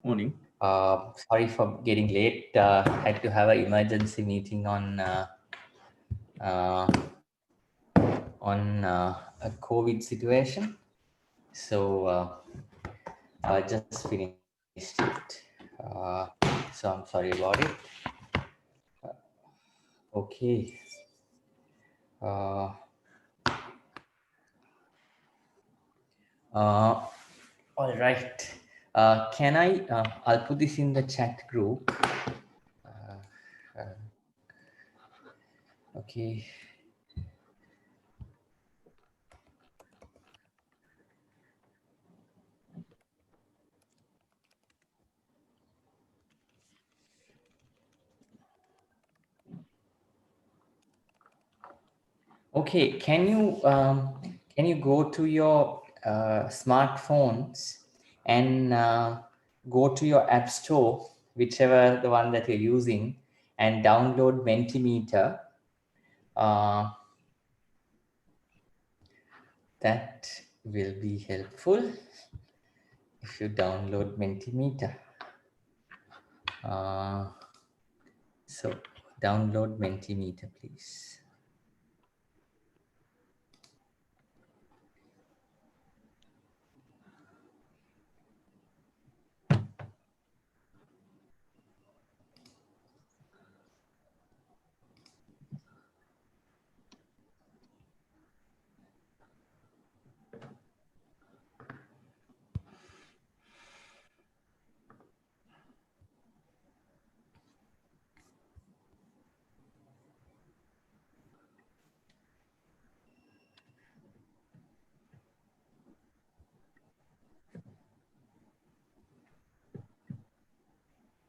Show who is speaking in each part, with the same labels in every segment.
Speaker 1: Morning.
Speaker 2: Sorry for getting late. Had to have an emergency meeting uh, on a COVID situation. So I just finished it. So I'm sorry about it. Okay. Uh, uh, all right. Can I? I'll put this in the chat group. Okay. Okay, can you go to your smartphones and go to your app store, whichever the one that you're using, and download Mentimeter. That will be helpful if you download Mentimeter. So download Mentimeter, please.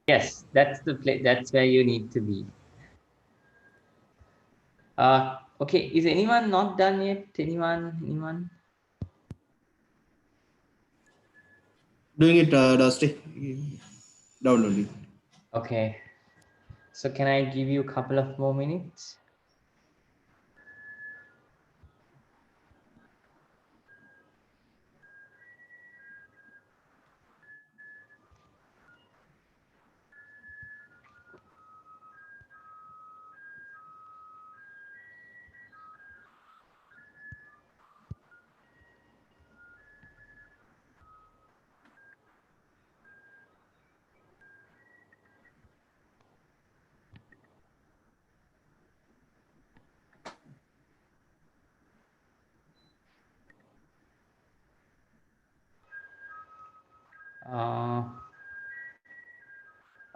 Speaker 2: Yes, that's the place. That's where you need to be. Okay, is anyone not done yet? Anyone?
Speaker 1: Doing it, Dusty. Downloading.
Speaker 2: Okay. So can I give you a couple of more minutes?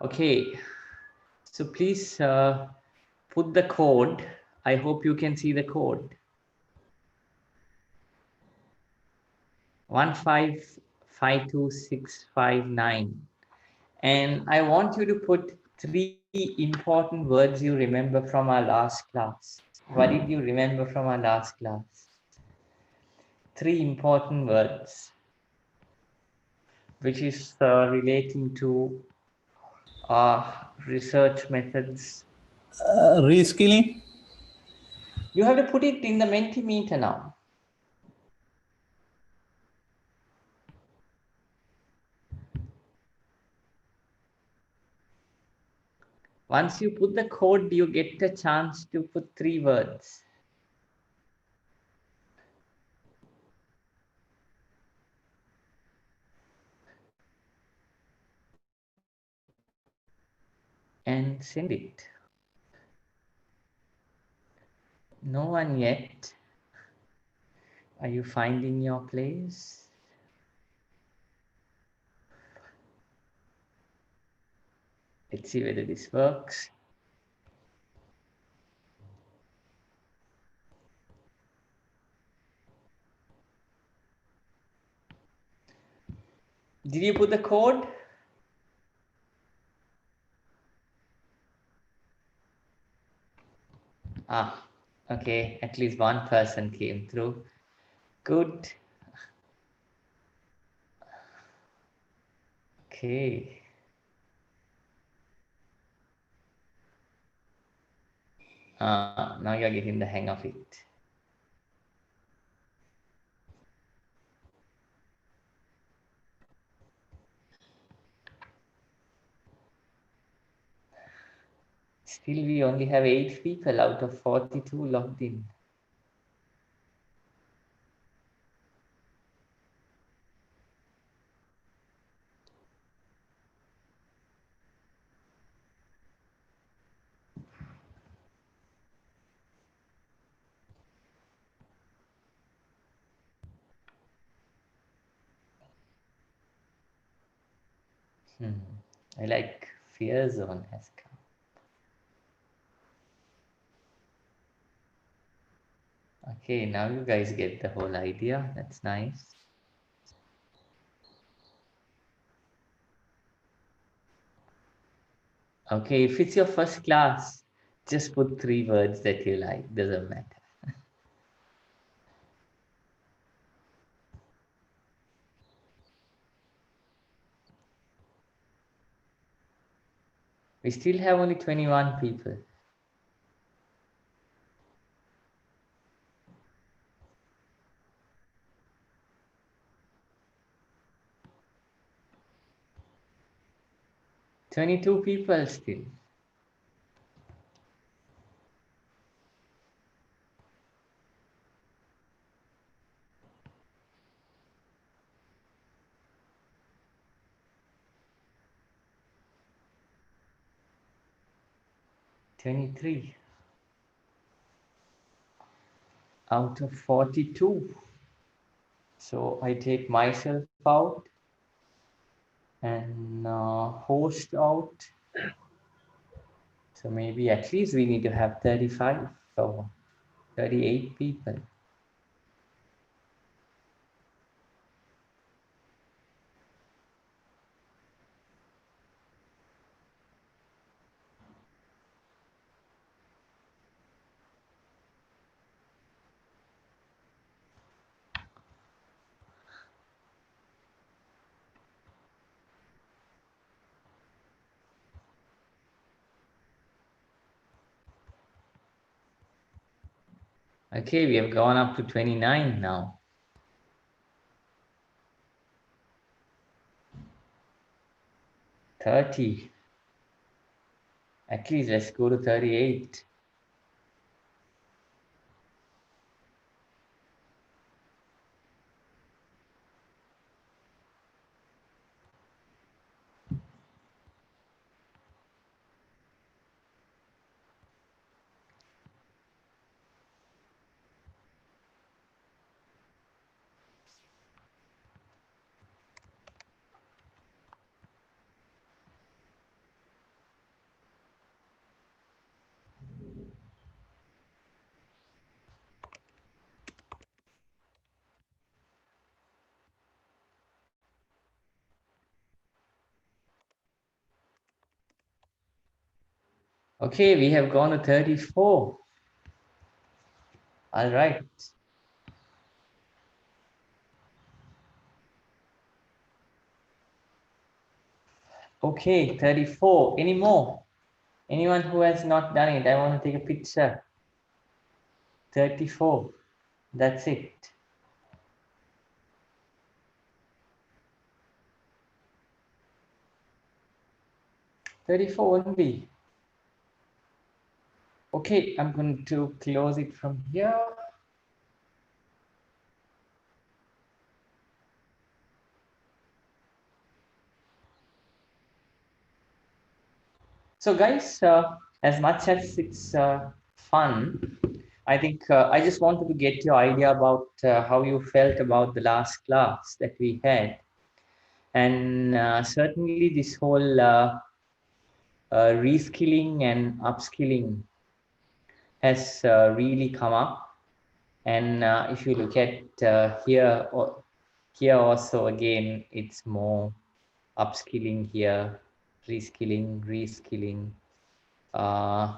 Speaker 2: Okay, so please put the code. I hope you can see the code. 1552659. And I want you to put 3 important words you remember from our last class. What did you remember from our last class? 3 important words, which is relating to research methods.
Speaker 1: Reskilling.
Speaker 2: You have to put it in the Mentimeter now. Once you put the code, you get a chance to put 3 words. And send it. No one yet. Are you finding your place? Let's see whether this works. Did you put the code? Okay, at least one person came through. Good. Okay. Now you're getting the hang of it. Still, we only have 8 people out of 42 logged in. I like fear zone has come. Okay, now you guys get the whole idea. That's nice. Okay, if it's your first class, just put 3 words that you like. Doesn't matter. We still have only 21 people. Twenty-two people still. Twenty-three out of 42. So I take myself out and host out. So maybe at least we need to have 35 or 38 people. Okay, we have gone up to 29 now. 30. At least let's go to 38. Okay, we have gone to 34. All right. Okay, 34. Any more? Anyone who has not done it, I want to take a picture. 34. That's it. 34 only. Okay, I'm going to close it from here. So guys, as much as it's fun, I think I just wanted to get your idea about how you felt about the last class that we had. And certainly this whole reskilling and upskilling has really come up. And if you look at here also again, it's more upskilling here, reskilling. Uh,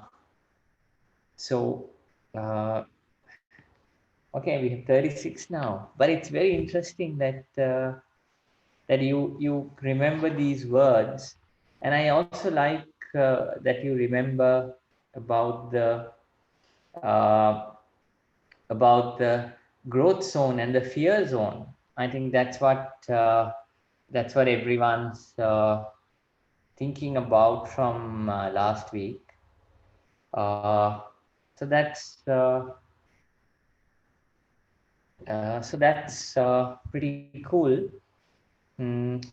Speaker 2: so, okay, we have 36 now, but it's very interesting that that you remember these words, and I also like that you remember about uh, the growth zone and the fear zone. I think that's what everyone's thinking about from last week. Uh, so that's pretty cool. And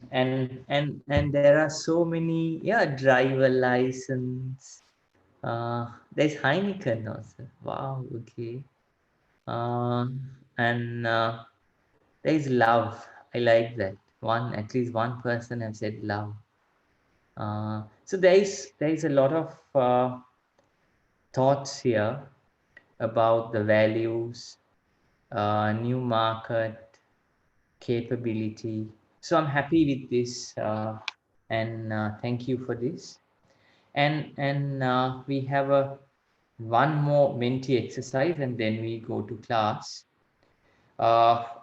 Speaker 2: there are so many, yeah, driver license. There's Heineken also. Wow, okay. And there's love. I like that. At least one person have said love. So there is a lot of thoughts here about the values, new market, capability. So I'm happy with this, and thank you for this. And we have a one more mentee exercise, and then we go to class.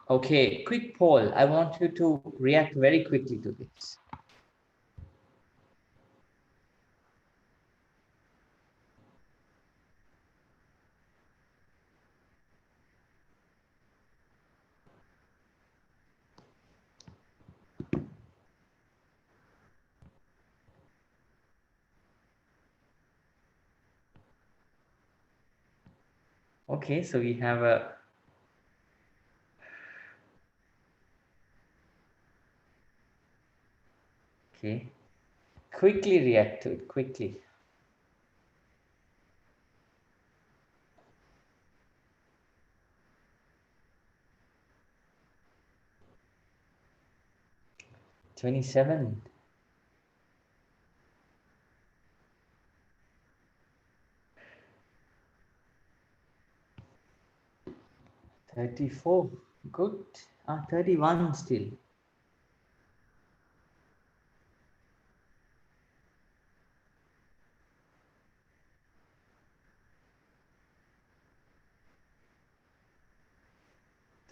Speaker 2: Okay, quick poll. I want you to react very quickly to this. Okay, so we have a okay. Quickly react to it, quickly. $27. 34. Good. 31 still.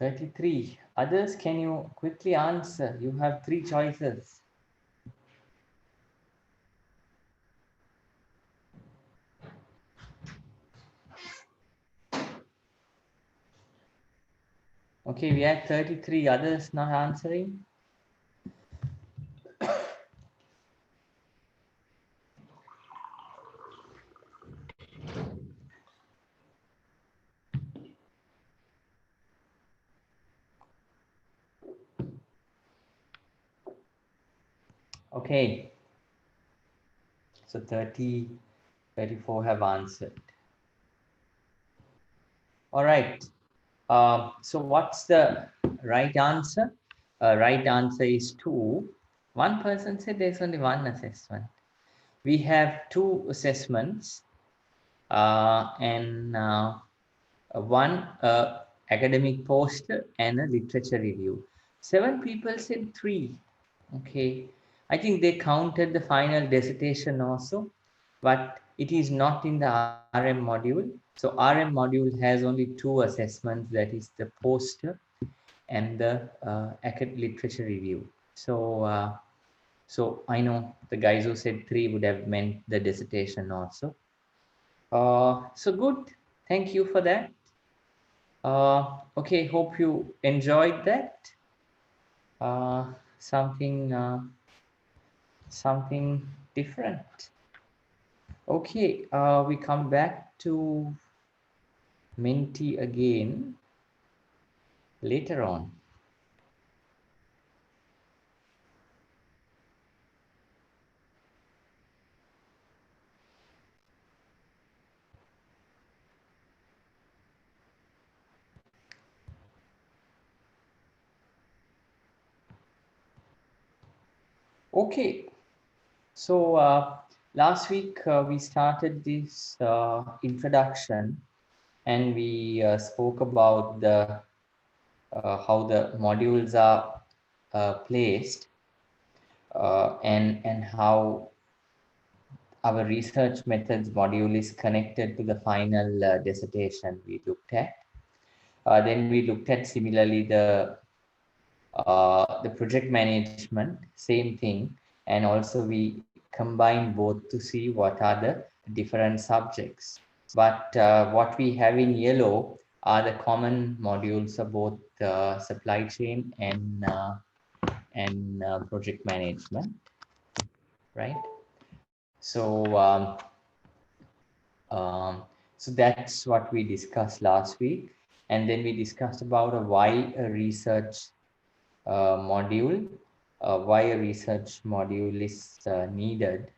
Speaker 2: $33. Others, can you quickly answer? You have three choices. Okay, we have 33. Others not answering. Okay. So 30, 34 have answered. All right. So what's the right answer? Right answer is 2. One person said there's only one assessment. We have 2 assessments, and one academic poster and a literature review. 7 people said 3. Okay. I think they counted the final dissertation also, but it is not in the RM module. So RM module has only 2 assessments, that is the poster and the literature review. So I know the guys who said 3 would have meant the dissertation also. So good. Thank you for that. Okay, hope you enjoyed that. Uh, something something different. Okay, we come back to Minty again later on. Okay, so last week we started this introduction, and we spoke about the how the modules are placed, and how our research methods module is connected to the final dissertation we looked at. Then we looked at similarly the project management, same thing, and also we combine both to see what are the different subjects. But what we have in yellow are the common modules of both supply chain and project management, right? So So that's what we discussed last week. And then we discussed about why a research module, why a research module is needed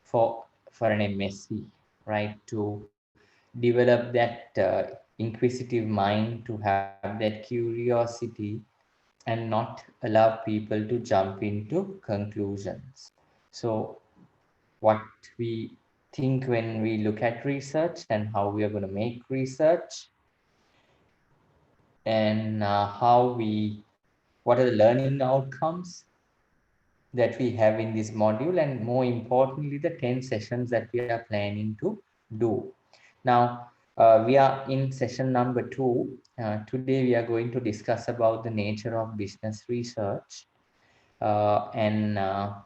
Speaker 2: for an MSc, right? To develop that inquisitive mind, to have that curiosity, and not allow people to jump into conclusions. So what we think when we look at research and how we are going to make research, and what are the learning outcomes that we have in this module, and more importantly, the 10 sessions that we are planning to do. Now, we are in session number 2. Today, we are going to discuss about the nature of business research, and I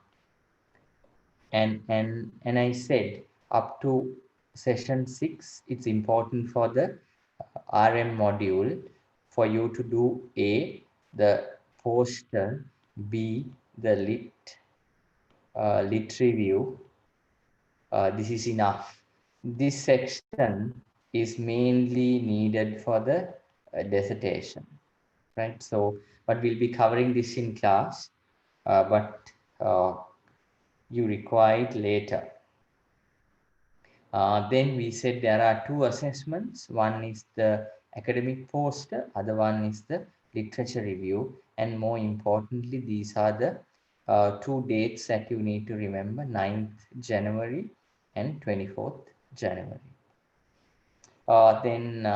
Speaker 2: said up to session 6, it's important for the RM module for you to do A, the poster, B, the lit review. This is enough. This section is mainly needed for the dissertation, right? So, but we'll be covering this in class, but you require it later. Then we said there are 2 assessments. One is the academic poster, other one is the literature review. And more importantly, these are the 2 dates that you need to remember, 9th January and 24th January. Then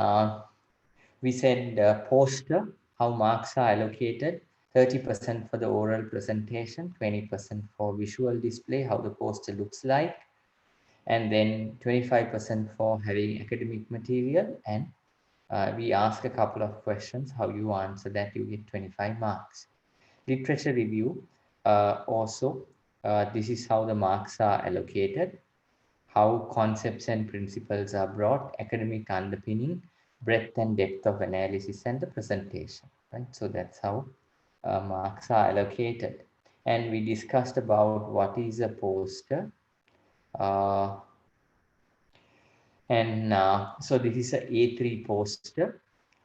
Speaker 2: we said poster, how marks are allocated, 30% for the oral presentation, 20% for visual display, how the poster looks like, and then 25% for having academic material. And we ask a couple of questions. How you answer that, you get 25 marks. Literature review, also, this is how the marks are allocated, how concepts and principles are brought, academic underpinning, breadth and depth of analysis, and the presentation, right? So that's how marks are allocated. And we discussed about what is a poster. And so this is a A3 poster,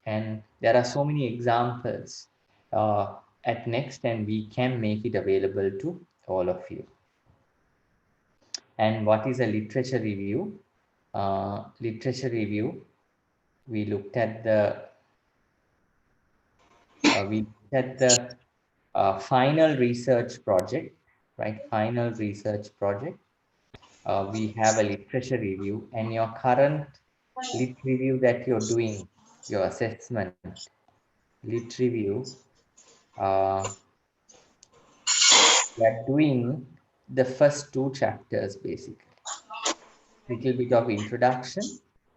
Speaker 2: and there are so many examples at Next, and we can make it available to all of you. And what is a literature review? Literature review, we looked at the final research project, right? Final research project. We have a literature review, and your current lit review that you're doing, your assessment, lit review, we are doing the first 2 chapters basically. Little bit of introduction,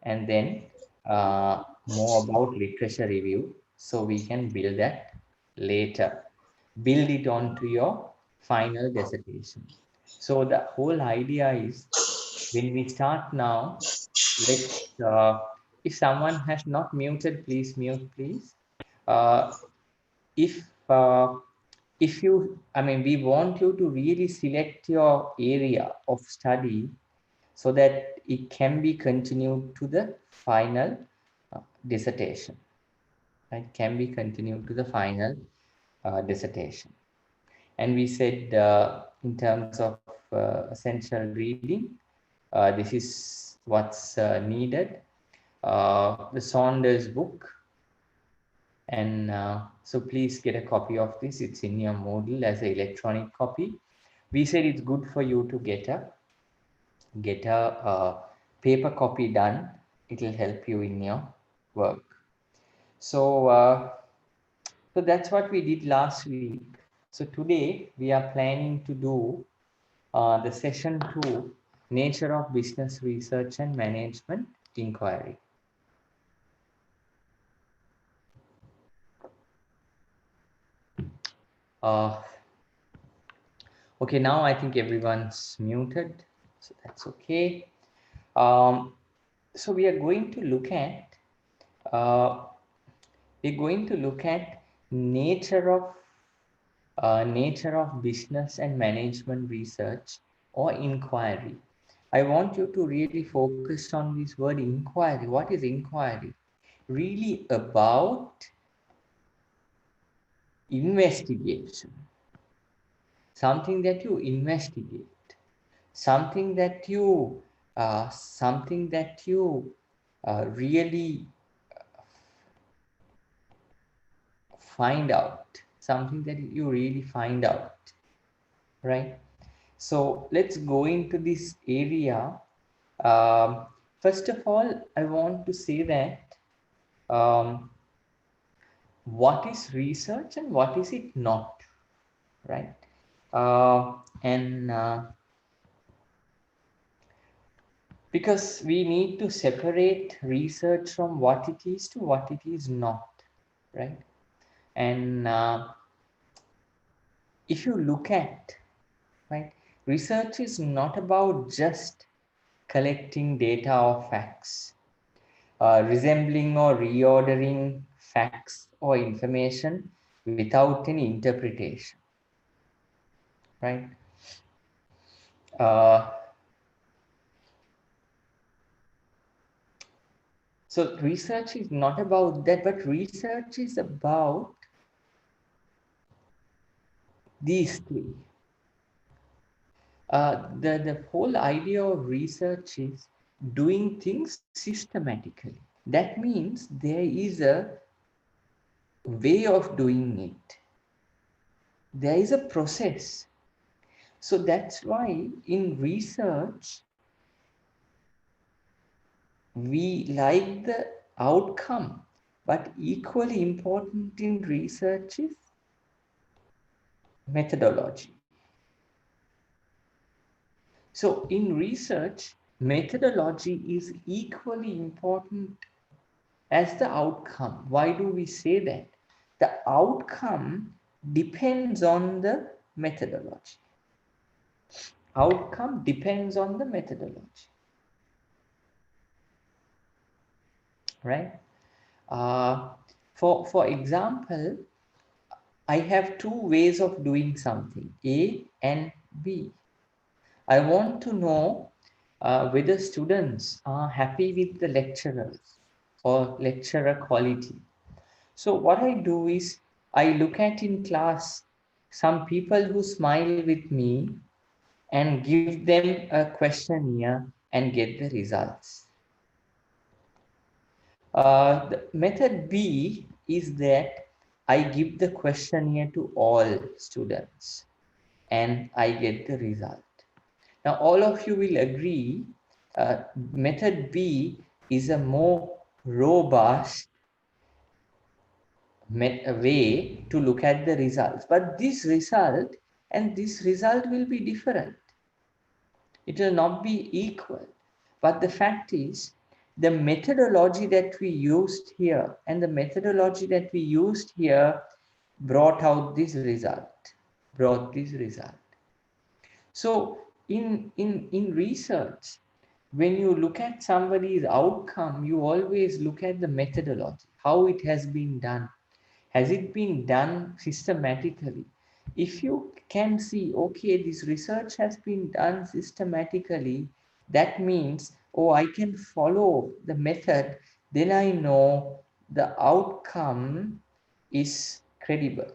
Speaker 2: and then more about literature review, so we can build that later. Build it onto your final dissertation. So the whole idea is, when we start now, let's if someone has not muted, please mute, please. Uh, if uh, if you, I mean, we want you to really select your area of study so that it can be continued to the final dissertation. Right? Can be continued to the final dissertation. And we said in terms of essential reading, this is what's needed. The Saunders book. And so please get a copy of this. It's in your Moodle as an electronic copy. We said it's good for you to get a paper copy done. It will help you in your work. So so that's what we did last week. So today we are planning to do the session 2, nature of business research and management inquiry. Okay, now I think everyone's muted, so that's okay. So we are going to look at nature of business and management research or inquiry. I want you to really focus on this word inquiry. What is inquiry? Really about investigation. Something that you investigate. Something that you really find out. Something that you really find out. Right? So let's go into this area. First of all, I want to say that what is research and what is it not, right? And because we need to separate research from what it is to what it is not, right? And if you look at, right, research is not about just collecting data or facts, resembling or reordering facts or information without any interpretation, right? Uh, so research is not about that, but research is about these three. The whole idea of research is doing things systematically. That means there is a way of doing it. There is a process. So that's why in research, we like the outcome, but equally important in research is methodology. So in research, methodology is equally important as the outcome. Why do we say that? The outcome depends on the methodology. Outcome depends on the methodology, right? For example, I have two ways of doing something, A and B. I want to know whether students are happy with the lecturers or lecturer quality. So what I do is I look at in class some people who smile with me and give them a questionnaire and get the results. The method B is that I give the questionnaire to all students and I get the result. Now, all of you will agree method B is a more robust way to look at the results. But this result and this result will be different. It will not be equal. But the fact is, the methodology that we used here and the methodology that we used here brought out this result, brought this result. So in research, when you look at somebody's outcome, you always look at the methodology, how it has been done. Has it been done systematically? If you can see, okay, this research has been done systematically, that means, oh, I can follow the method, then I know the outcome is credible,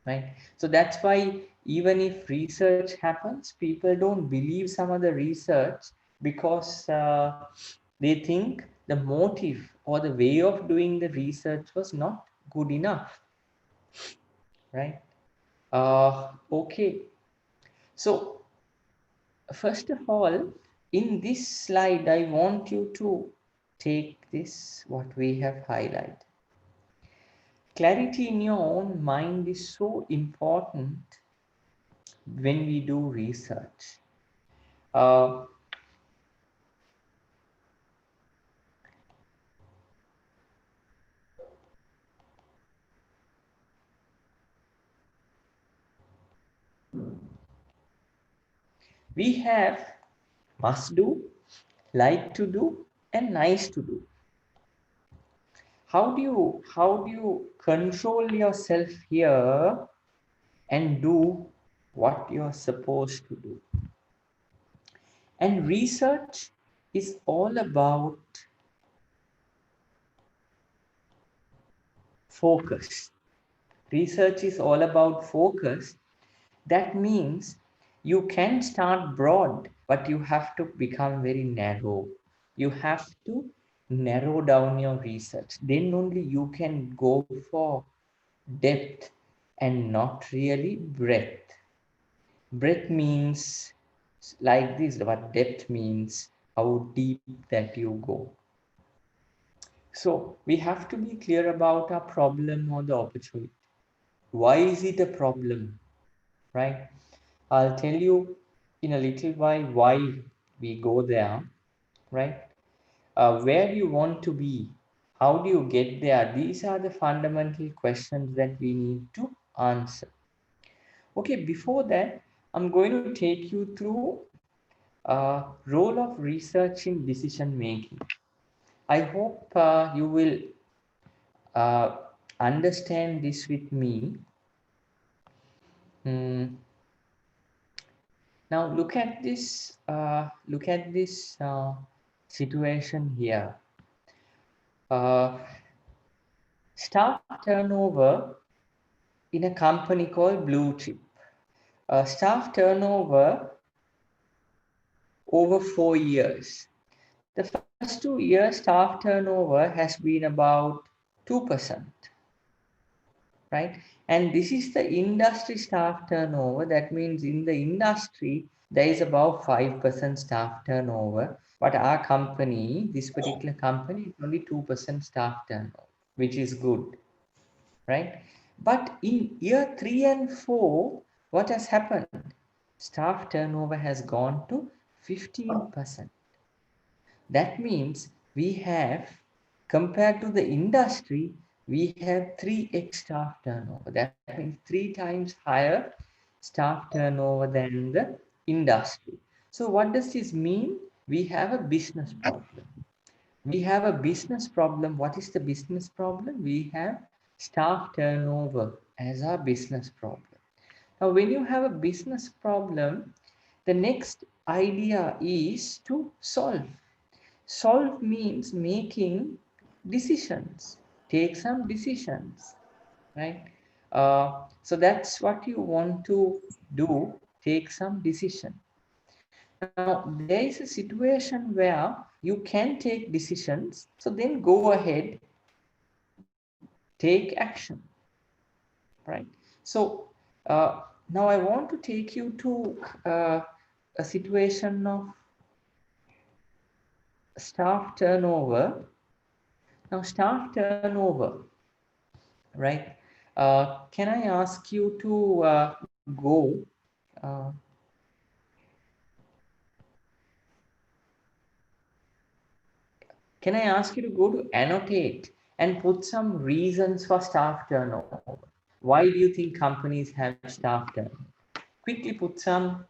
Speaker 2: right? So that's why even if research happens, people don't believe some of the research because they think the motive or the way of doing the research was not good enough, right? Okay. So first of all, in this slide, I want you to take this, what we have highlighted. Clarity in your own mind is so important when we do research. We have must do, like to do, and nice to do. How do you control yourself here and do what you're supposed to do? And research is all about focus. Research is all about focus. That means you can start broad, but you have to become very narrow. You have to narrow down your research. Then only you can go for depth and not really breadth. Breadth means like this, but depth means how deep that you go. So we have to be clear about our problem or the opportunity. Why is it a problem, right? I'll tell you in a little while why we go there, right? Where you want to be, how do you get there? These are the fundamental questions that we need to answer. Okay, before that, I'm going to take you through role of research in decision making. I hope you will uh, understand this with me. Hmm. Now look at this. Situation here. Uh, Staff turnover in a company called Blue Chip. Staff turnover over 4 years. The first 2 years, staff turnover has been about 2%, right? And this is the industry staff turnover. That means in the industry, there is about 5% staff turnover. But our company, this particular company, is only 2% staff turnover, which is good, right? But in year 3 and 4, what has happened? Staff turnover has gone to 15%. That means we have, compared to the industry, we have 3x staff turnover. That means 3 times higher staff turnover than the industry. So what does this mean? We have a business problem. We have a business problem. What is the business problem? We have staff turnover as our business problem. Now, when you have a business problem, the next idea is to solve. Solve means making decisions, take some decisions, right? So that's what you want to do, take some decision. Now, there is a situation where you can take decisions, so then go ahead, take action, right? So now I want to take you to a situation of staff turnover. Now, staff turnover, right? Can I ask you to go? Uh, can I ask you to go to annotate and put some reasons for staff turnover? Why do you think companies have staff turnover? Quickly put some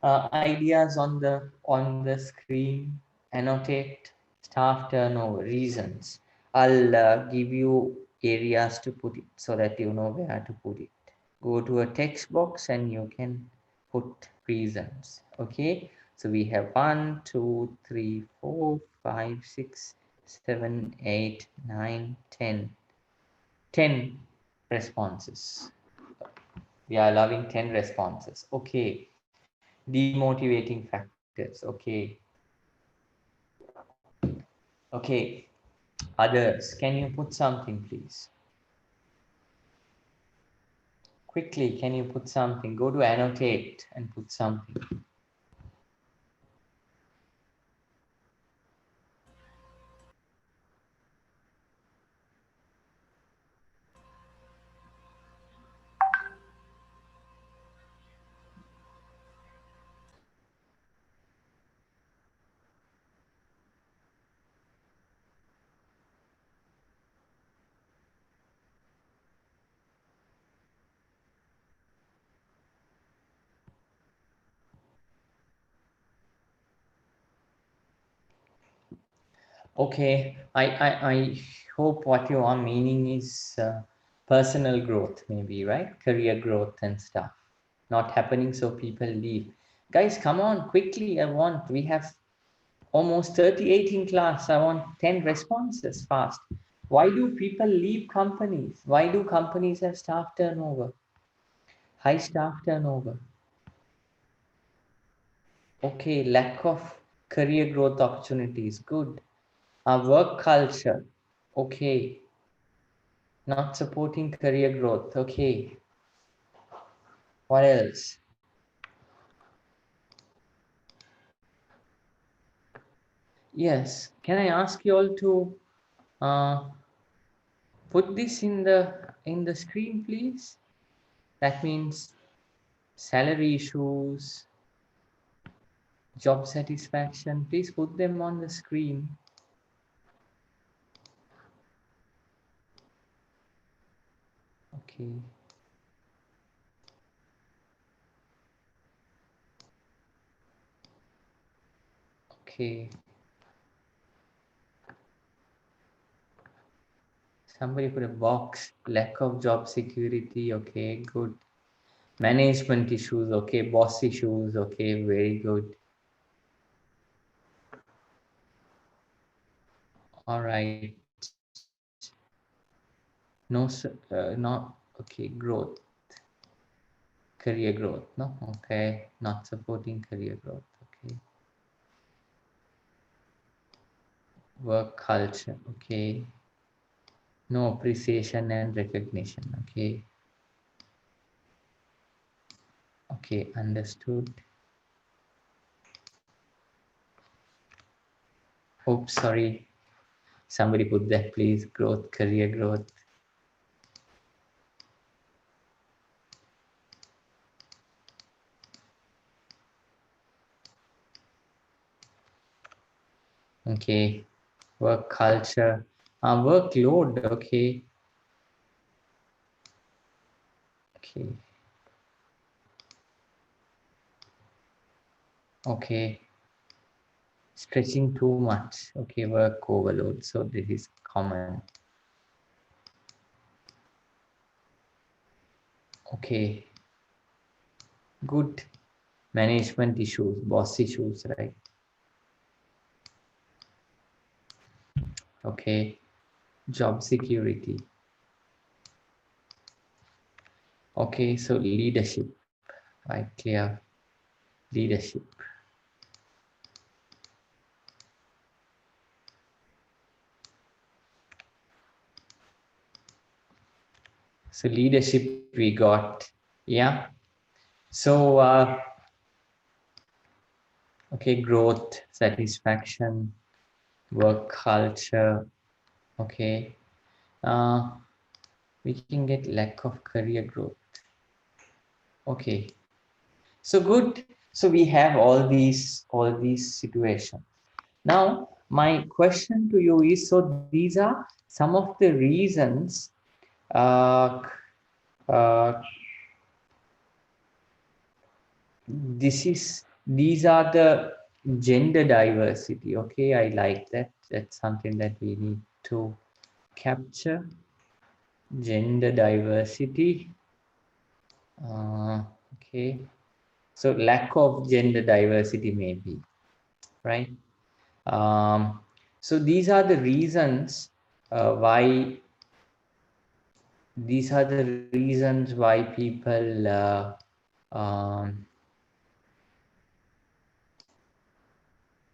Speaker 2: ideas on the screen. Annotate staff turnover reasons. I'll give you areas to put it so that you know where to put it. Go to a text box and you can put reasons. Okay, so we have 1 2 3 4 5 6 7 8 9 10 responses. We are allowing 10 responses. Okay, demotivating factors. Okay, others, can you put something, please? Quickly, can you put something? Go to annotate and put something. Okay, I hope what you are meaning is personal growth, maybe, right? Career growth and stuff not happening, so people leave. Guys, come on, quickly. We have almost 38 in class. I want 10 responses fast. Why do people leave companies? Why do companies have staff turnover? High staff turnover. Okay, lack of career growth opportunities. Good. Our work culture. Okay. Not supporting career growth. Okay. What else? Yes. Can I ask you all to put this in the screen, please? That means salary issues, job satisfaction. Please put them on the screen. Okay. Okay. Somebody put a box. Lack of job security. Okay, good. Management issues. Okay. Boss issues. Okay, very good. All right. No, not okay. Growth, career growth. No, okay. Not supporting career growth. Okay. Work culture. Okay. No appreciation and recognition. Okay. Okay, understood. Oops, sorry. Somebody put that, please. Growth, career growth. Okay. Work culture. Workload. Okay. Okay. Okay. Stretching too much. Okay. Work overload. So this is common. Okay. Good. Management issues, boss issues, right? Okay. Job security. Okay. So leadership, right? Clear. Leadership. So leadership we got. Yeah. So, okay, growth, satisfaction, work culture. Okay. We can get lack of career growth. Okay. So good. So we have all these situations. Now, my question to you is, so these are some of the reasons uh, uh, these are the gender diversity. Okay, I like that. That's something that we need to capture. Gender diversity. Okay, so lack of gender diversity maybe, right? um, so these are the reasons why people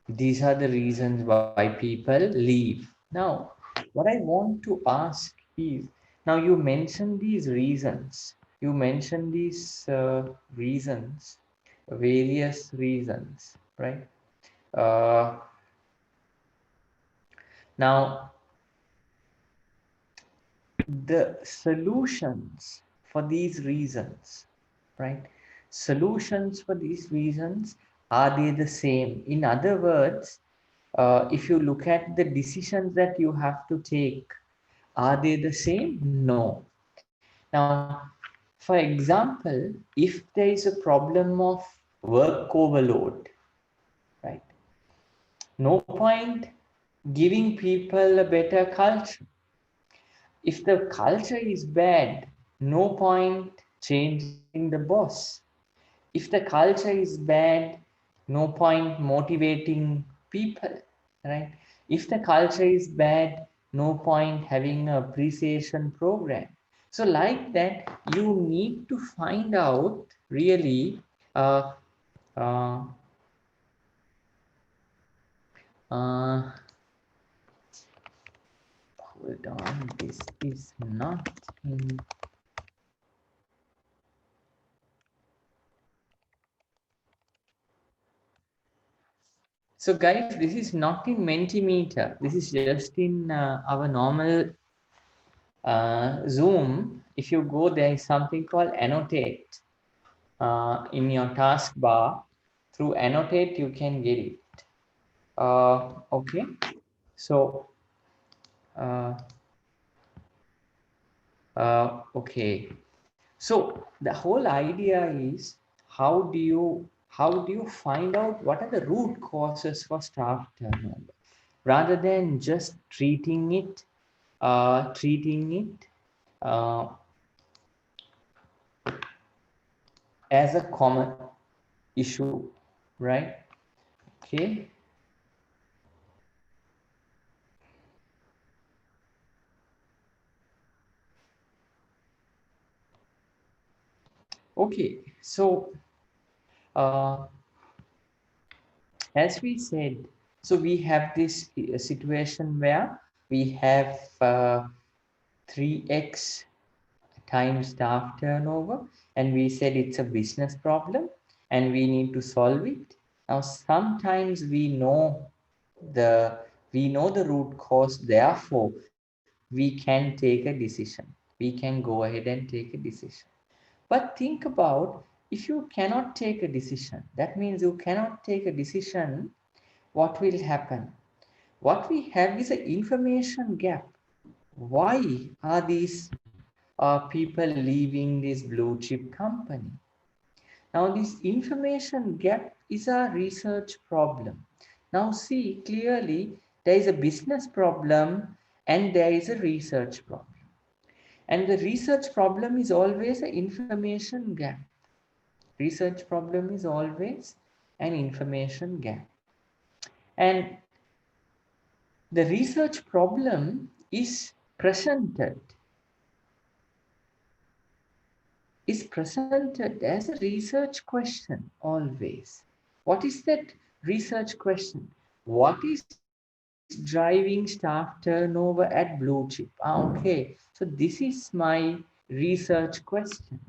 Speaker 2: these are the reasons why people leave. Now, what I want to ask is, now you mentioned these reasons. You mentioned these reasons, various reasons, right? Uh, now, the solutions for these reasons, right? Solutions for these reasons, are they the same? In other words, if you look at the decisions that you have to take, are they the same? No. Now, for example, if there is a problem of work overload, right? No point giving people a better culture. If the culture is bad, no point changing the boss. If the culture is bad, no point motivating people, right? If the culture is bad, no point having an appreciation program. So like that, you need to find out really uh, uh, uh, hold on, this is not in. So guys, this is not in Mentimeter. This is just in our normal Zoom. If you go, there is something called annotate in your taskbar. Through annotate, you can get it. Okay, so uh, okay, so the whole idea is how do you find out what are the root causes for staff turnover, rather than just treating it uh, as a common issue, right? Okay. Okay, so uh, as we said, so we have this situation where we have 3x times staff turnover, and we said it's a business problem and we need to solve it. Now, sometimes the we know the root cause, therefore we can take a decision. We can go ahead and take a decision. But think about, if you cannot take a decision, that means you cannot take a decision, what will happen? What we have is an information gap. Why are these people leaving this blue chip company? Now, this information gap is a research problem. Now, see clearly, there is a business problem and there is a research problem. And the research problem is always an information gap. Research problem is always an information gap. And the research problem is presented as a research question always. What is that research question? What is driving staff turnover at blue chip? Okay, so this is my research question.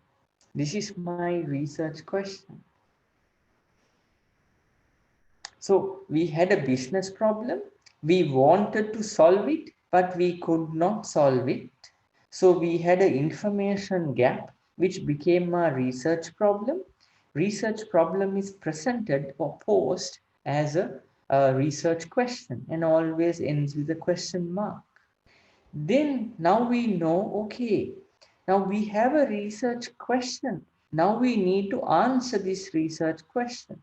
Speaker 2: This is my research question. So we had a business problem. We wanted to solve it, but we could not solve it. So we had an information gap, which became a research problem. Research problem is presented or posed as a research question and always ends with a question mark. Then now we know, okay, now we have a research question. Now we need to answer this research question.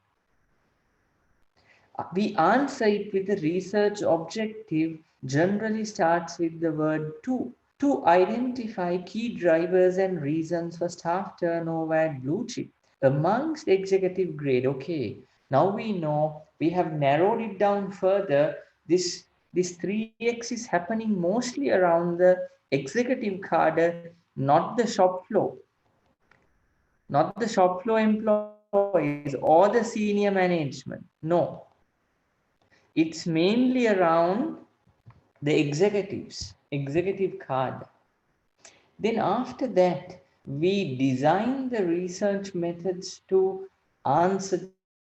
Speaker 2: We answer it with a research objective, generally starts with the word to identify key drivers and reasons for staff turnover at blue chip amongst executive grade. Okay, now we know, we have narrowed it down further. This 3x is happening mostly around the executive cadre, not the shop floor. Not the shop floor employees or the senior management. No, it's mainly around the executive card. Then after that, we design the research methods to answer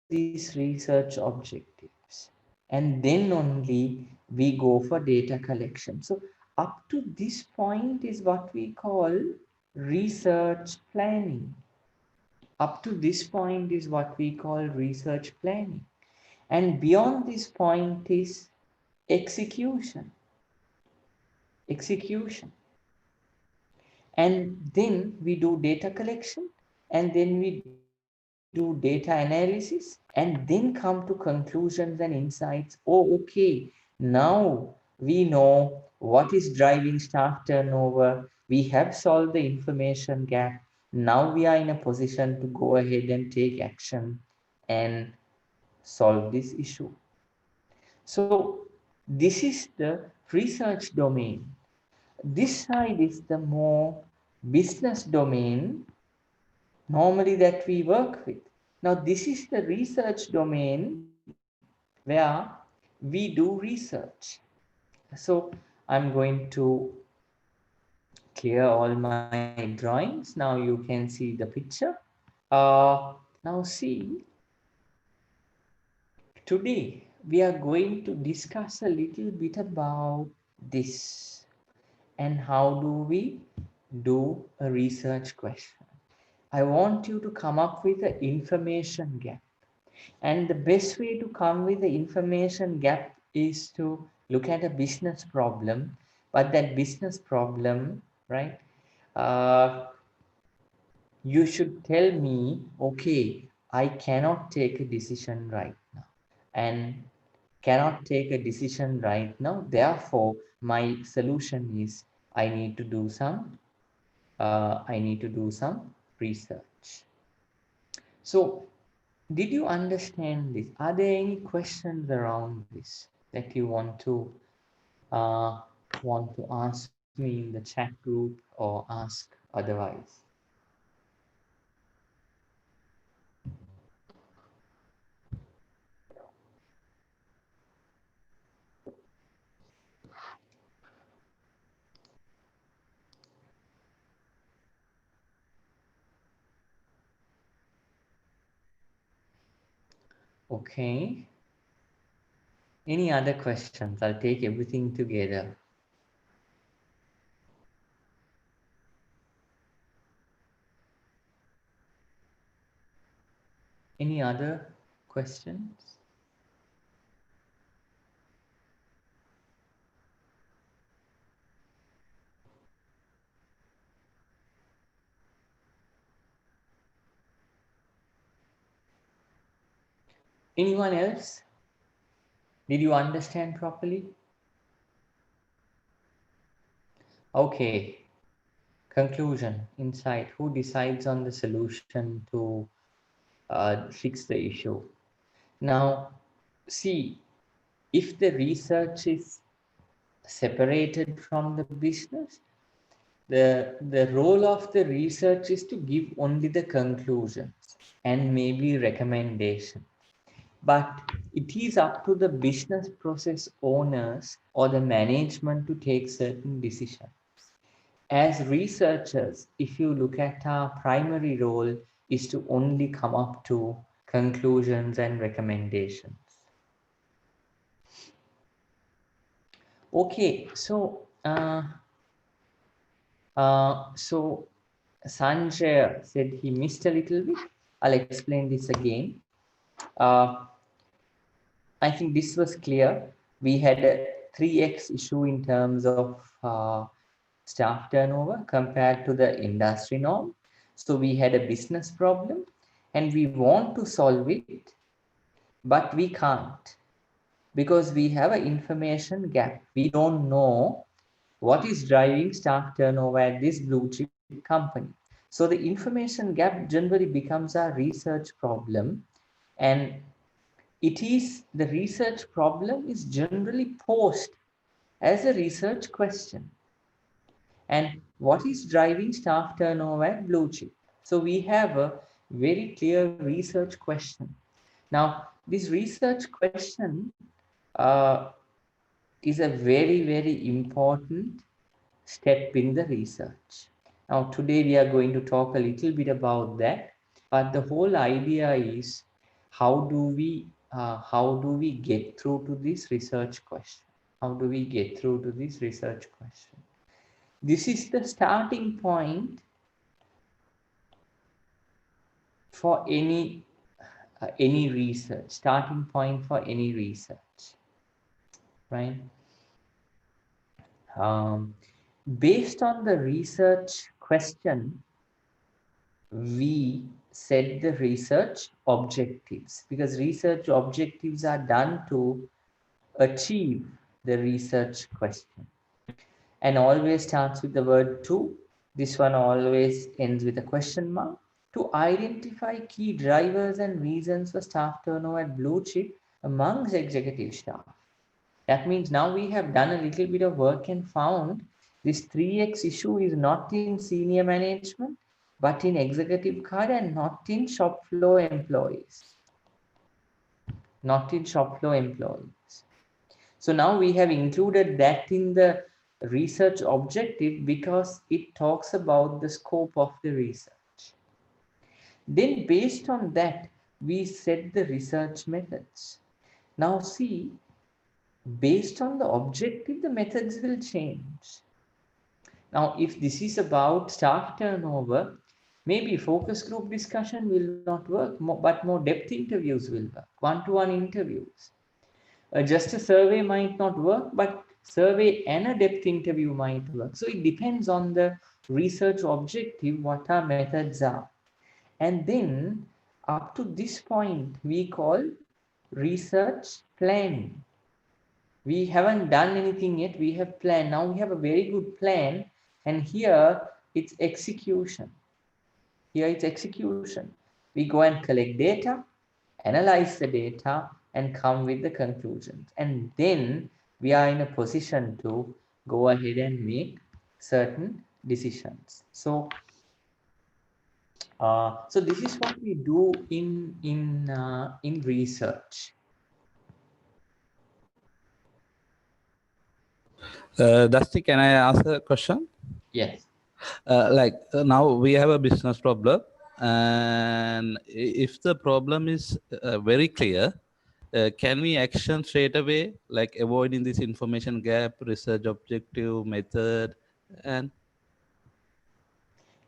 Speaker 2: these research objectives. And then only we go for data collection. So up to this point is what we call research planning. Up to this point is what we call research planning. And beyond this point is execution. And then we do data collection, and then we do data analysis, and then come to conclusions and insights. Oh, okay, now we know what is driving staff turnover. We have solved the information gap. now we are in a position to go ahead and take action and solve this issue. So this is the research domain. This side is the more business domain normally that we work with. Now this is the research domain where we do research. So I'm going to clear all my drawings. Now you can see the picture. Now see, today we are going to discuss a little bit about this and how do we do a research question. I want you to come up with an information gap. And the best way to come with the information gap is to look at a business problem, but that business problem, right? You should tell me, okay, I cannot take a decision right now and cannot take a decision right now. Therefore, my solution is I need to do some research. So did you understand this? Are there any questions around this that you uh, want to ask me in the chat group or ask otherwise? Okay. Any other questions? I'll take everything together. Any other questions? Anyone else? Did you understand properly? Okay. Conclusion, insight. Who decides on the solution to fix the issue? Now, see, if the research is separated from the business, the role of the research is to give only the conclusions and maybe recommendation. But it is up to the business process owners or the management to take certain decisions. As researchers, if you look at our primary role is to only come up to conclusions and recommendations. Okay, so Sanjay said he missed a little bit. I'll explain this again. I think this was clear. We had a 3x issue in terms of staff turnover compared to the industry norm. So we had a business problem and we want to solve it, but we can't because we have an information gap. We don't know what is driving staff turnover at this blue chip company. So the information gap generally becomes a research problem, and it is the research problem is generally posed as a research question. And what is driving staff turnover at blue chip? So we have a very clear research question. Now, this research question is a very, very important step in the research. Now, today we are going to talk a little bit about that, but the whole idea is how do we get through to this research question? How do we get through to this research question? This is the starting point for any research, starting point for any research, right? Based on the research question, we set the research objectives, because research objectives are done to achieve the research question, and always starts with the word to, This one always ends with a question mark. To identify key drivers and reasons for staff turnover at blue chip amongst executive staff. That means now we have done a little bit of work and found this 3x issue is not in senior management, but in executive card and not in shop floor employees. Not in shop floor employees. So now we have included that in the research objective because it talks about the scope of the research. Then based on that, we set the research methods. Now see, based on the objective, the methods will change. Now, if this is about staff turnover, maybe focus group discussion will not work, but more depth interviews will work, one-to-one interviews. Just a survey might not work, but survey and a depth interview might work. So it depends on the research objective, what our methods are. And then up to this point, we call research planning. We haven't done anything yet. We have planned. Now we have a very good plan. And here it's execution. Here it's execution. We go and collect data, analyze the data, and come with the conclusions. And then we are in a position to go ahead and make certain decisions. So this is what we do in research.
Speaker 1: Dusty, can I ask a question?
Speaker 2: Yes.
Speaker 1: Now we have a business problem, and if the problem is very clear, can we action straight away, like avoiding this information gap, research objective, method, and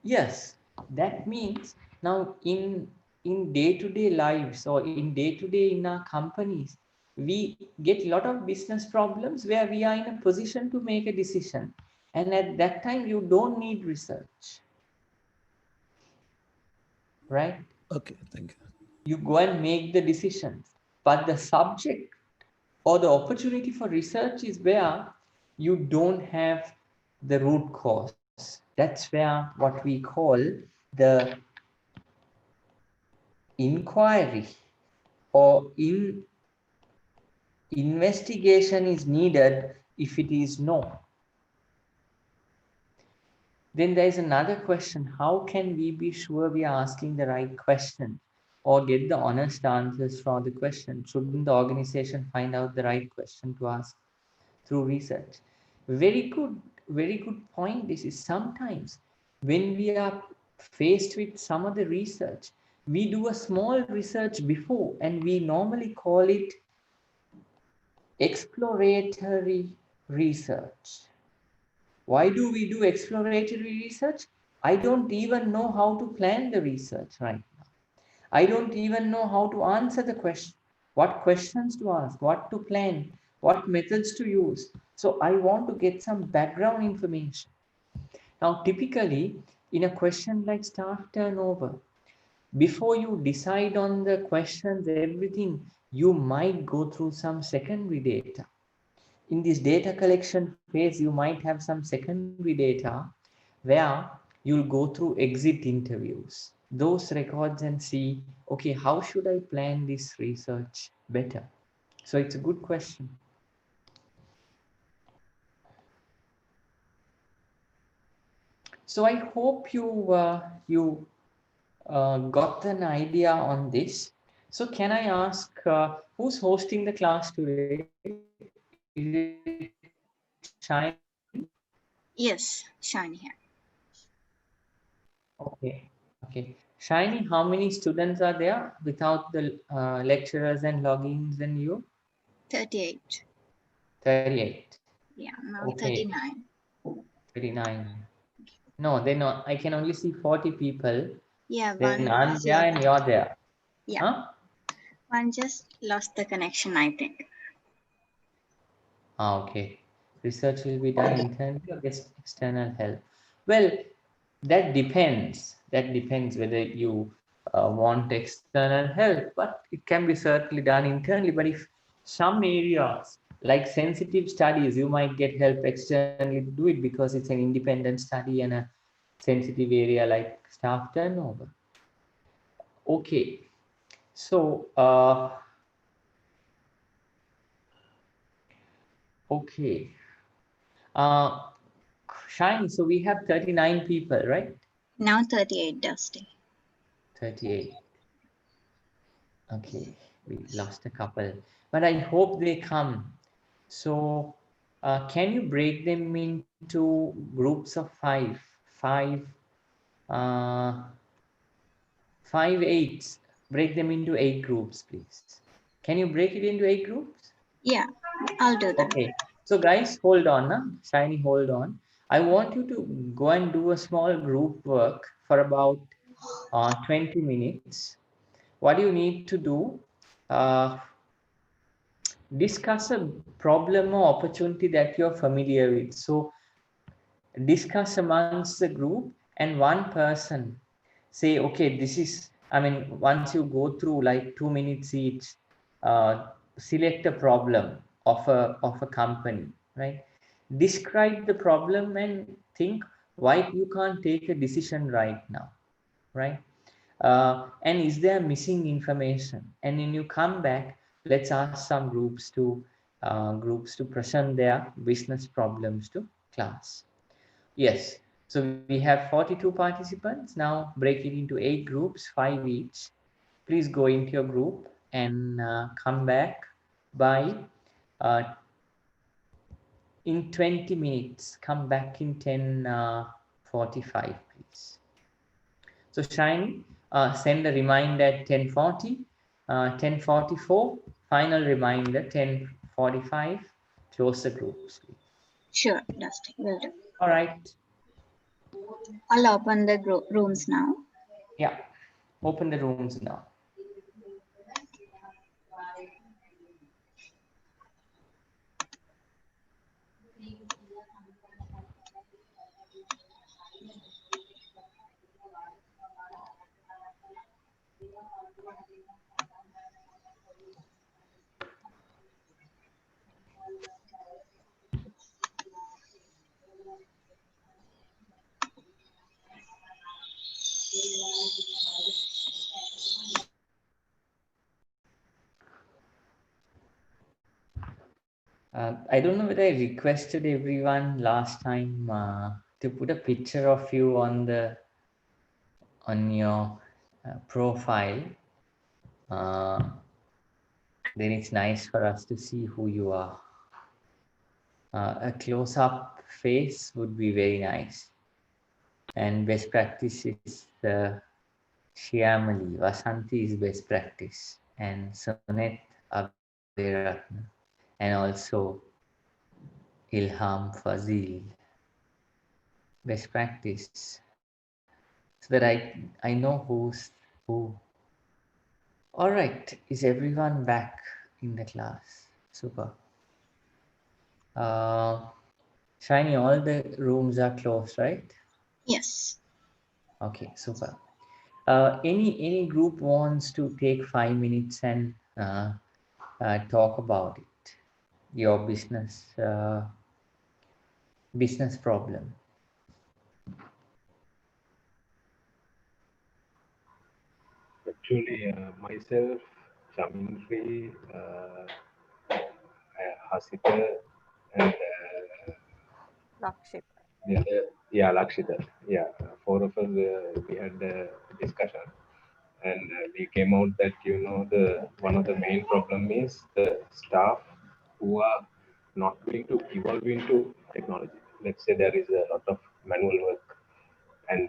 Speaker 2: yes, that means now in day-to-day lives or in day-to-day in our companies, we get a lot of business problems where we are in a position to make a decision, and at that time you don't need research, right?
Speaker 1: okay, thank you.
Speaker 2: You go and make the decisions, but the subject or the opportunity for research is where you don't have the root cause. That's where what we call the inquiry or investigation is needed if it is no. Then there is another question. How can we be sure we are asking the right question or get the honest answers for the question? Shouldn't the organization find out the right question to ask through research? Very good point. This is sometimes when we are faced with some of the research, we do a small research before and we normally call it exploratory research. Why do we do exploratory research? I don't even know how to plan the research right now. I don't even know how to answer the question, what questions to ask, what to plan, what methods to use. So I want to get some background information. Now, typically in a question like staff turnover, before you decide on the questions, everything, you might go through some secondary data. In this data collection phase, you might have some secondary data where you'll go through exit interviews, those records, and see, okay, how should I plan this research better? So it's a good question. So I hope you got an idea on this. So can I ask who's hosting the class today? Is it Shiny?
Speaker 3: Yes, Shani here.
Speaker 2: Okay. Shiny, how many students are there without the lecturers and logins and you?
Speaker 3: 38.
Speaker 2: 38.
Speaker 3: Yeah, now
Speaker 2: Okay.
Speaker 3: 39.
Speaker 2: 39. No, they're not. I can only see 40 people.
Speaker 3: Yeah,
Speaker 2: Then
Speaker 3: one
Speaker 2: I'm
Speaker 3: was
Speaker 2: there and you're there.
Speaker 3: Yeah.
Speaker 2: Huh?
Speaker 3: One just lost the connection, I think.
Speaker 2: Okay. Research will be done internally or gets external help. Well, that depends. That depends whether you want external help, but it can be certainly done internally. But if some areas like sensitive studies, you might get help externally to do it because it's an independent study and a sensitive area like staff turnover. Okay, so okay, uh, Shine. So we have 39 people, right?
Speaker 3: Now 38, Dusty.
Speaker 2: 38. Okay, we lost a couple, but I hope they come. So, can you break them into groups of five, uh, five eights? Break them into 8 groups, please. Can you break it into 8 groups?
Speaker 3: Yeah, I'll do that.
Speaker 2: Okay. So, guys, hold on, Shiny, hold on. I want you to go and do a small group work for about 20 minutes. What you need to do? Uh, Discuss a problem or opportunity that you're familiar with. So discuss amongst the group, and one person say, okay, this is, I mean, once you go through like 2 minutes each, select a problem of a company, right? Describe the problem and think why you can't take a decision right now, right? And is there missing information? And when you come back, let's ask some groups to present their business problems to class. Yes, so we have 42 participants. Now break it into 8 groups, 5 each. Please go into your group and come back by uh, in 20 minutes. Come back in 10:45, please. So Shiny, send a reminder at 10:40, 10:44, final reminder 10:45, close the groups.
Speaker 3: Sure, Dusty, will do.
Speaker 2: All right.
Speaker 3: I'll open the rooms now.
Speaker 2: Yeah, open the rooms now. I don't know whether I requested everyone last time to put a picture of you on your profile. Then it's nice for us to see who you are. A close-up face would be very nice. And best practice is Shyamali. Vasanti is best practice. And Sunet Abhiratna. And also Ilham Fazil. Best practice. So that I know who. All right. Is everyone back in the class? Super. Shiny, all the rooms are closed, right?
Speaker 3: Yes.
Speaker 2: Okay, super. Any group wants to take 5 minutes and talk about it, your business problem.
Speaker 4: Actually, myself, Jamindri, Hasita, and
Speaker 5: Lakshit.
Speaker 4: the other, yeah, Lakshita. Yeah, four of us, we had a discussion, and we came out that the one of the main problem is the staff who are not willing to evolve into technology. Let's say there is a lot of manual work, and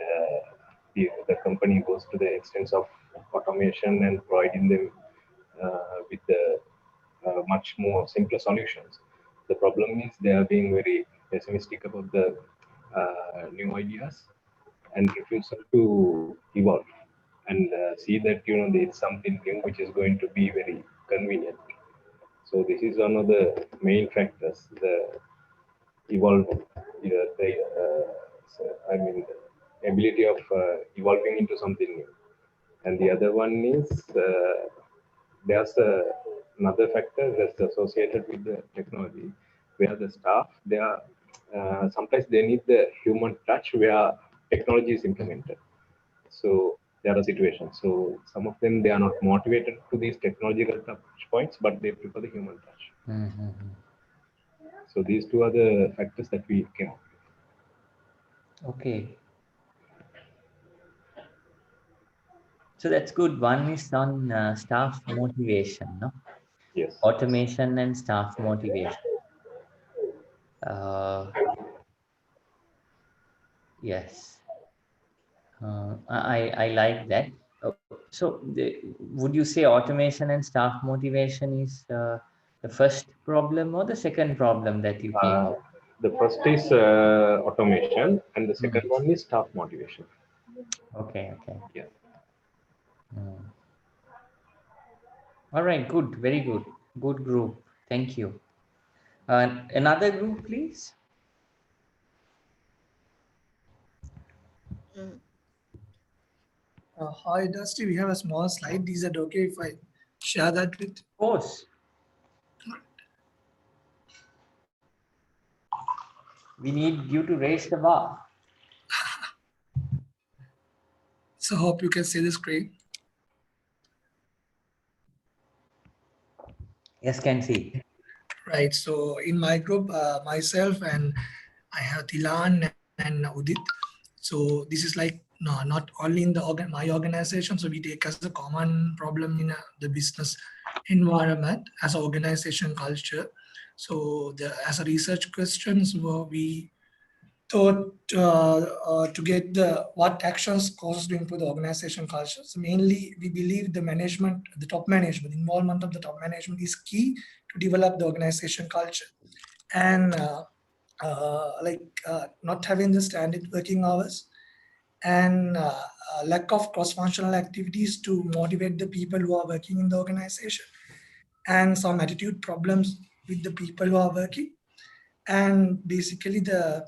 Speaker 4: the company goes to the extent of automation and providing them with the much more simpler solutions. The problem is they are being very pessimistic about the new ideas and refusal to evolve and see that there is something new which is going to be very convenient. So this is one of the main factors. The evolving, I mean, ability of evolving into something new. And the other one is there's another factor that's associated with the technology, where the staff they are sometimes they need the human touch, where technology is implemented. So there are situations. So some of them, they are not motivated to these technological touch points, but they prefer the human touch.
Speaker 2: Mm-hmm.
Speaker 4: So these two are the factors that we came up with.
Speaker 2: Okay. So that's good. One is on staff motivation, no?
Speaker 4: Yes.
Speaker 2: Automation and staff motivation. Uh, yes. I like that. So would you say automation and staff motivation is the first problem or the second problem that you came up?
Speaker 4: The first is automation, and the second
Speaker 2: Mm.
Speaker 4: one is staff motivation.
Speaker 2: Okay, okay.
Speaker 4: Yeah.
Speaker 2: Mm. All right, good, very good. Good group. Thank you. Another group, please.
Speaker 5: Hi, Dusty. We have a small slide. Is it okay if I share that with?
Speaker 2: Of course. We need you to raise the bar.
Speaker 5: So hope you can see the screen.
Speaker 2: Yes, can see.
Speaker 5: Right. So in my group, myself and I have Tilan and Udit. So this is like no, not only in the my organization. So we take as a common problem in the business environment as an organization culture. So as a research questions, we thought to get the what actions causes to improve the organization culture. So mainly, we believe the management, the top management, involvement of the top management is key to develop the organization culture. And not having the standard working hours and lack of cross-functional activities to motivate the people who are working in the organization, and some attitude problems with the people who are working, and basically the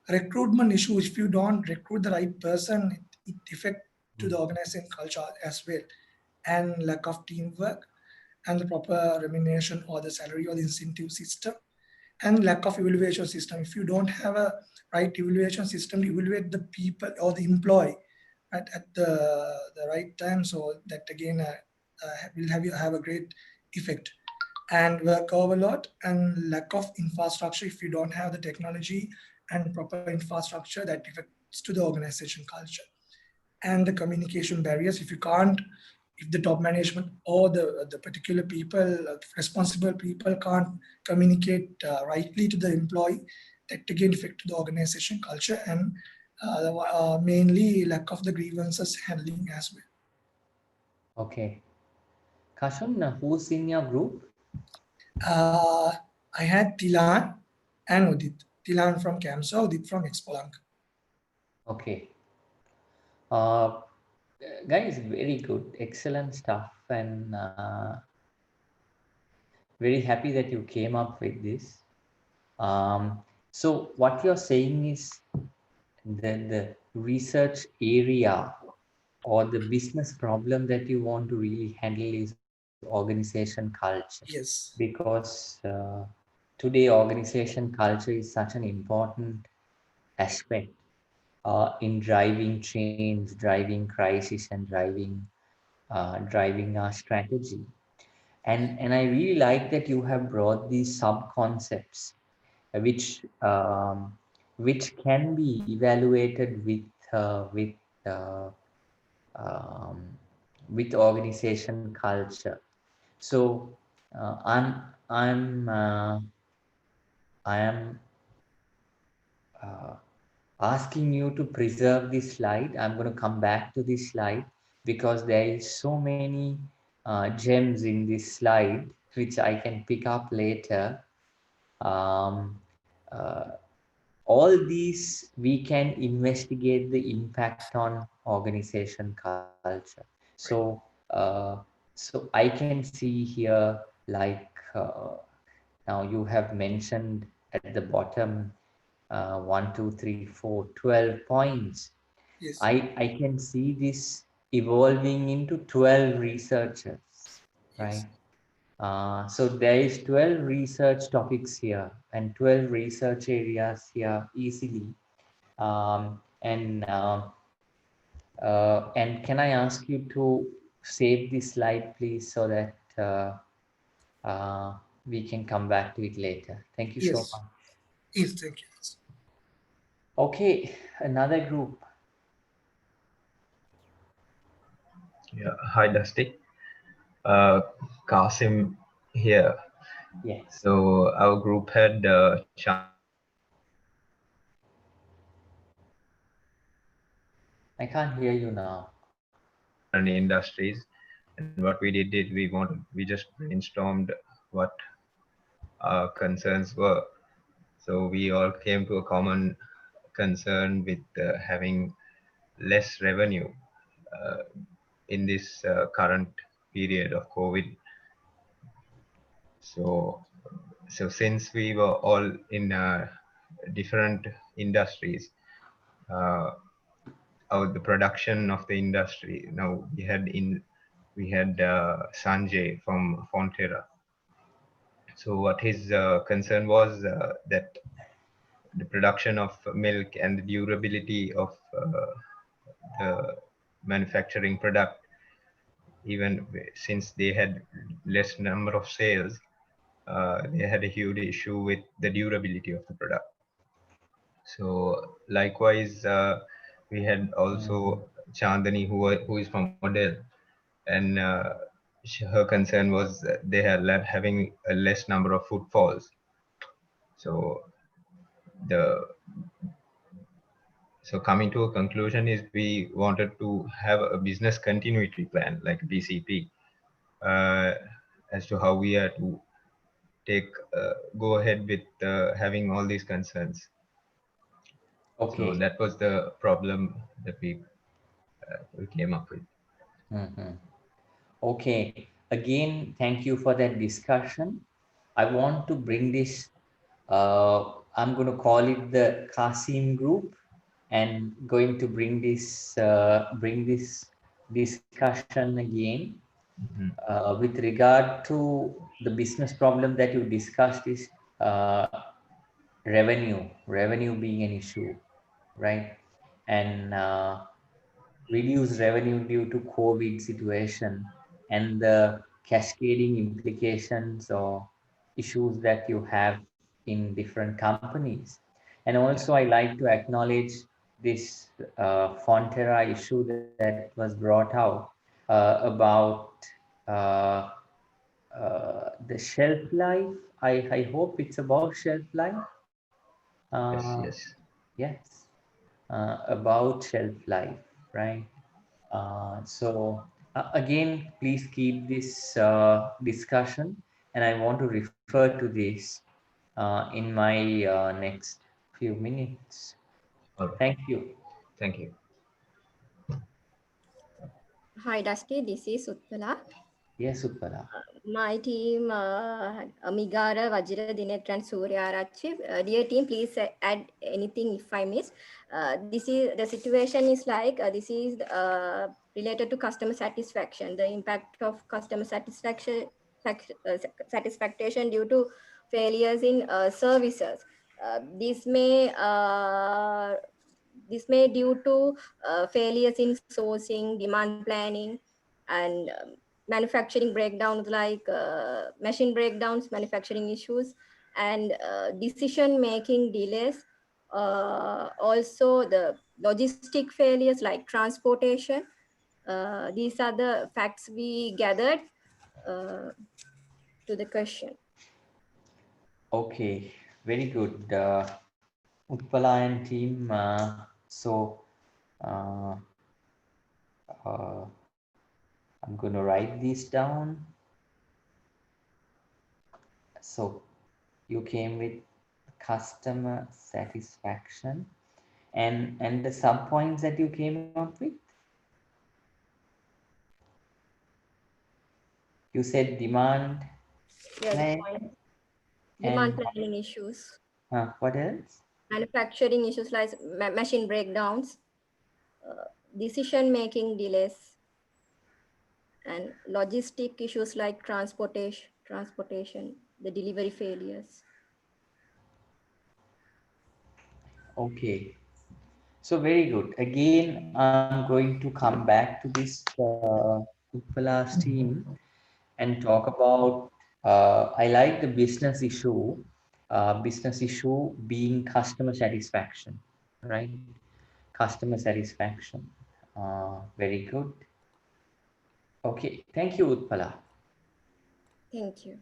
Speaker 5: recruitment issue. If you don't recruit the right person, it affects to the organization culture as well, and lack of teamwork and the proper remuneration or the salary or the incentive system, and lack of evaluation system. If you don't have a right evaluation system to evaluate the people or the employee at the right time, so that again will have a great effect. And work overload and lack of infrastructure. If you don't have the technology and proper infrastructure, that affects to the organization culture. And the communication barriers. If you can't, if the top management or the particular people, responsible people can't communicate rightly to the employee, that again affect the organization culture. And mainly lack of the grievances handling as well.
Speaker 2: Okay. Kashan, who's in your group?
Speaker 5: I had Tilan and Udit. Tilan from Kamsa, Udit from Expolank.
Speaker 2: Okay. Uh, guys, very good. Excellent stuff. And very happy that you came up with this. So what you're saying is the research area or the business problem that you want to really handle is organization culture.
Speaker 5: Yes.
Speaker 2: Because today organization culture is such an important aspect in driving change, driving crisis, and driving our strategy. And I really like that you have brought these sub concepts, which can be evaluated uh, um, with organization culture. So I'm I am uh, asking you to preserve this slide. I'm going to come back to this slide because there is so many gems in this slide which I can pick up later. Um, uh, all these we can investigate the impact on organization culture. So so I can see here like now you have mentioned at the bottom 1 2 3 4 12 points.
Speaker 5: Yes.
Speaker 2: I can see this evolving into 12 researchers, right? So there is 12 research topics here and 12 research areas here easily. And can I ask you to save this slide, please, so that we can come back to it later. Thank you so
Speaker 5: Yes.
Speaker 2: much.
Speaker 5: Yes, thank you.
Speaker 2: Okay, another group.
Speaker 4: Yeah. Hi, Dusty. Kasim here.
Speaker 2: Yes.
Speaker 4: So our group had
Speaker 2: I can't hear you now.
Speaker 4: different industries, and what we did is we just brainstormed what our concerns were. So we all came to a common concern with having less revenue uh, in this current period of COVID. So, so since we were all in different industries, uh, the production of the industry. Now we had Sanjay from Fonterra. So what his concern was that the production of milk and the durability of the manufacturing product, even since they had less number of sales, they had a huge issue with the durability of the product. So likewise, we had also Chandani, who is from Model, and her concern was that they are having a less number of footfalls. So the so coming to a conclusion is we wanted to have a business continuity plan like BCP uh, as to how we are to take go ahead with having all these concerns. So
Speaker 2: Okay.
Speaker 4: that was the problem that we came up with.
Speaker 2: Mhm. Okay. Again, thank you for that discussion. I want to bring this, I'm going to call it the Kasim group, and going to bring this discussion again
Speaker 4: Mhm.
Speaker 2: with regard to the business problem that you discussed is uh, revenue being an issue, right? And reduced revenue due to COVID situation and the cascading implications or issues that you have in different companies. And also, I like to acknowledge this Fonterra issue that was brought out about uh, the shelf life. I hope it's about shelf life.
Speaker 4: Yes,
Speaker 2: Uh,
Speaker 4: yes.
Speaker 2: yes, about shelf life, right? So again, please keep this discussion, and I want to refer to this in my next few minutes.
Speaker 4: All right.
Speaker 2: Thank you.
Speaker 4: Thank you.
Speaker 6: Hi, Dusty. This is Utpala.
Speaker 2: Yes, Utpala.
Speaker 6: My team, Migara, Vajra, Dinetra, and Surya Arachi. Dear team, please add anything if I miss. This is the situation is like this is related to customer satisfaction. The impact of customer satisfaction due to failures in services. This may due to failures in sourcing, demand planning, and manufacturing breakdowns like machine breakdowns, manufacturing issues, and decision making delays. Also, the logistic failures like transportation. These are the facts we gathered uh, to the question.
Speaker 2: Okay, very good. Utpala and team. Uh, uh, I'm going to write these down. So you came with customer satisfaction and the sub points that you came up with. You said demand
Speaker 6: Yeah, the
Speaker 2: plan
Speaker 6: point. Demand
Speaker 2: and
Speaker 6: planning issues,
Speaker 2: what else?
Speaker 6: manufacturing issues like machine breakdowns, decision making delays, and logistic issues like transportation, the delivery failures.
Speaker 2: Okay. So very good. Again, I'm going to come back to this Utpala's team and talk about. I like the business issue. Business issue being customer satisfaction, right? Customer satisfaction. Very good. Okay, thank you, Utpala.
Speaker 6: Thank you.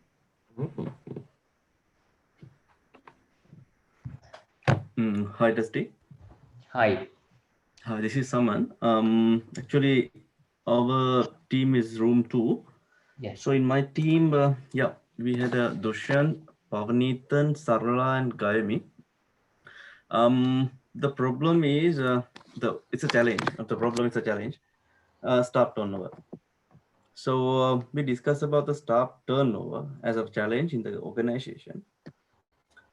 Speaker 7: Hi, Dusty.
Speaker 2: Hi.
Speaker 7: Hi, this is Saman. Actually, our team is room 2.
Speaker 2: Yes.
Speaker 7: So in my team, yeah, we had Dushan, Pavanithan, Sarala, and Gayami. The problem is it's a challenge. The problem is a challenge. Staff turnover. So we discussed about the staff turnover as a challenge in the organization.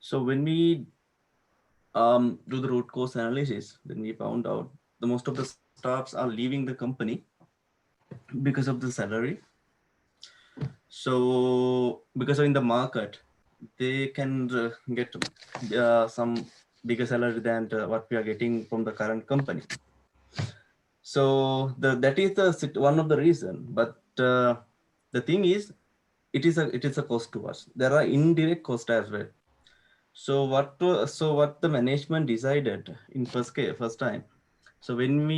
Speaker 7: So when we do the root cause analysis, then we found out the most of the staffs are leaving the company because of the salary. So because of in the market, they can get some bigger salary than what we are getting from the current company. So that is the one of the reason. But the thing is, it is a cost to us. There are indirect costs as well. So what the management decided in first time. So when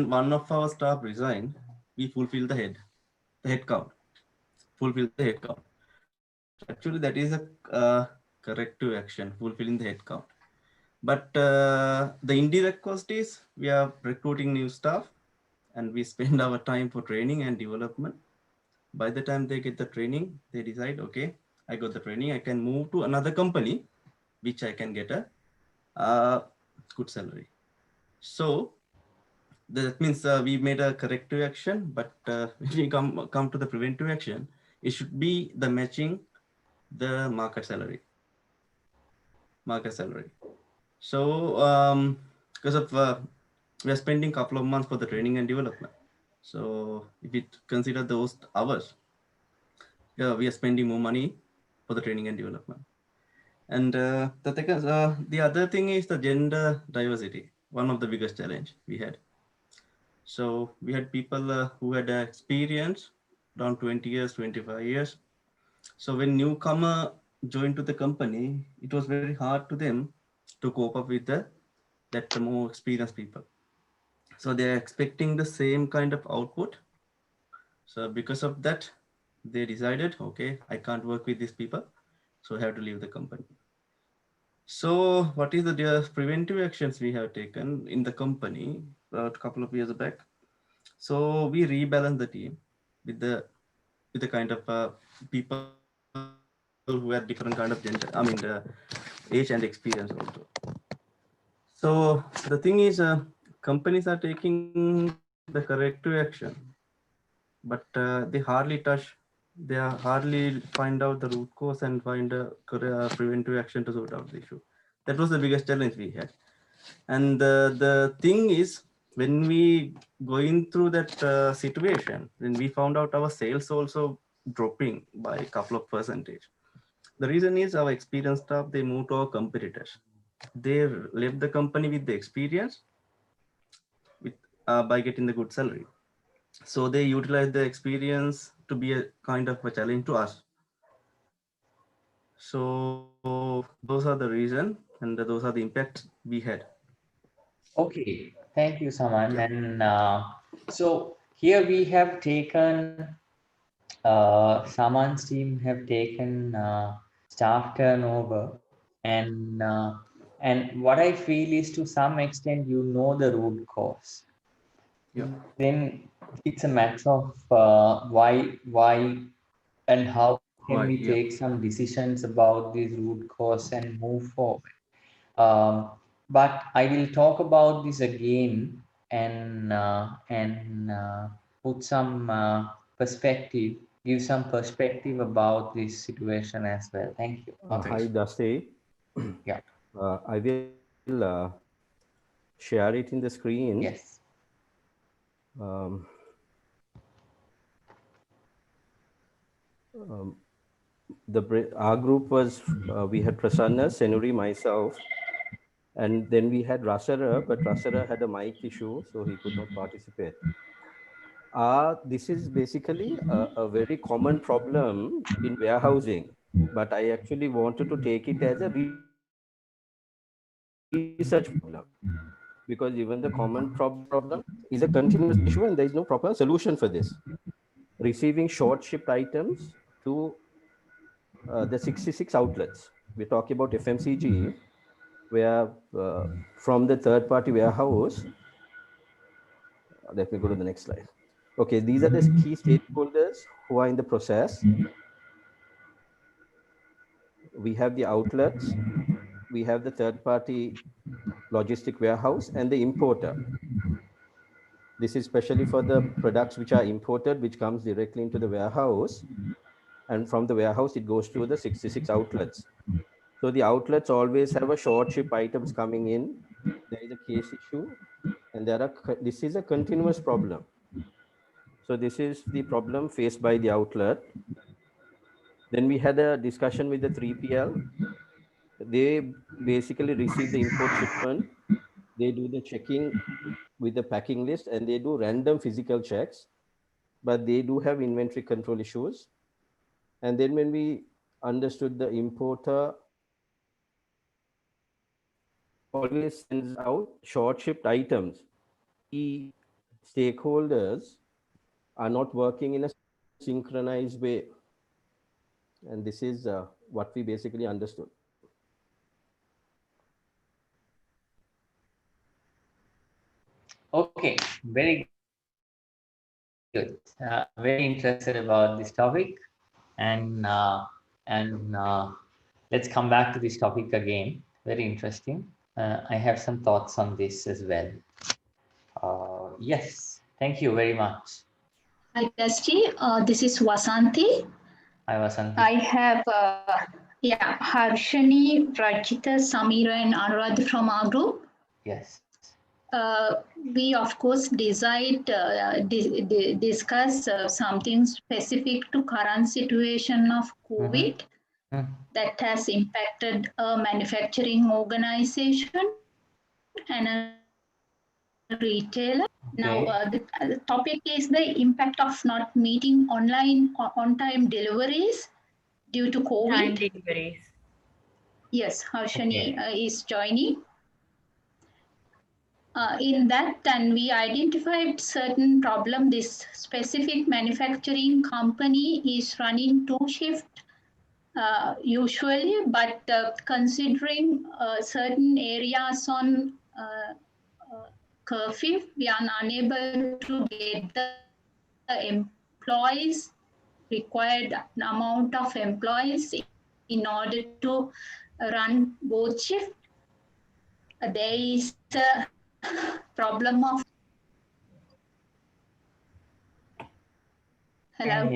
Speaker 7: one of our staff resigned, we fulfill the head count, fulfill the head count. So actually that is a corrective action, fulfilling the head count. But the indirect cost is we are recruiting new staff and we spend our time for training and development. By the time they get the training, they decide, okay, I got the training, I can move to another company, which I can get a good salary. So that means we made a corrective action, but when we come to the preventive action, it should be the matching the market salary. So because of we are spending a couple of months for the training and development. So if we consider those hours, yeah, we are spending more money for the training and development. And the other thing is the gender diversity, one of the biggest challenge we had. So we had people who had experience around 20 years, 25 years. So when newcomer joined to the company, it was very hard to them to cope up with that more experienced people. So they're expecting the same kind of output. So because of that, they decided, okay, I can't work with these people, so I have to leave the company. So what is the preventive actions we have taken in the company a couple of years back? So we rebalance the team with the kind of people who had different kind of gender, age and experience also. So the thing is, companies are taking the corrective action, but they hardly find out the root cause and find a preventive action to sort out the issue. That was the biggest challenge we had. And the thing is, when we going through that situation, when we found out our sales also dropping by a couple of percentage. The reason is our experienced staff, they moved to our competitors. They left the company with the experience with by getting the good salary. So they utilize the experience to be a kind of a challenge to us. So those are the reason and those are the impacts we had.
Speaker 2: Okay, thank you, Saman. And so here we have taken, Saman's team have taken staff turnover, and what I feel is to some extent you know the root cause.
Speaker 7: Yeah.
Speaker 2: Then it's a matter of why and how can we
Speaker 7: Why?
Speaker 2: take
Speaker 7: Yeah.
Speaker 2: some decisions about this root cause and move forward. Um, but I will talk about this again and put some perspective, give some perspective about this situation as well. Thank you.
Speaker 7: Thanks.
Speaker 8: Hi, Dusty.
Speaker 2: Yeah.
Speaker 8: I will share it in the screen.
Speaker 2: Yes.
Speaker 8: Um, our group was, we had Prasanna, Senuri, myself, And then we had Rasara, but Rasara had a mic issue, so he could not participate. This is basically a very common problem in warehousing, but I actually wanted to take it as a research problem, because even the common problem is a continuous issue and there is no proper solution for this. Receiving short shipped items to the 66 outlets. We're talking about FMCG, where from the third party warehouse, let me go to the next slide. Okay, these are the key stakeholders who are in the process. We have the outlets, we have the third party logistic warehouse, and the importer. This is especially for the products which are imported, which comes directly into the warehouse. And from the warehouse, it goes to the 66 outlets. So the outlets always have a short ship items coming in. There is a case issue, and this is a continuous problem. So this is the problem faced by the outlet. Then we had a discussion with the 3PL. They basically receive the import shipment. They do the checking with the packing list, and they do random physical checks, but they do have inventory control issues. And then when we understood, the importer always sends out short shipped items. The stakeholders are not working in a synchronized way. And this is what we basically understood.
Speaker 2: Okay, very good. Very interested about this topic, and let's come back to this topic again. Very interesting. I have some thoughts on this as well. Yes, thank you very much.
Speaker 9: Hi, Dusty. This is Vasanti.
Speaker 2: I was on.
Speaker 9: I have, Harshani, Rajita, Samira, and Anuradha from our group.
Speaker 2: Yes.
Speaker 9: We, of course, discuss something specific to current situation of COVID that has impacted a manufacturing organization and a retailer.
Speaker 2: Okay.
Speaker 9: Now, the topic is the impact of not meeting online on-time deliveries due to COVID.
Speaker 10: Time deliveries.
Speaker 9: Yes, Harshani is joining. In that, then we identified certain problem. This specific manufacturing company is running 2 shifts usually, but considering certain areas on curfew, we are unable to get the employees, required amount of employees in order to run both shifts. There is a problem of hello.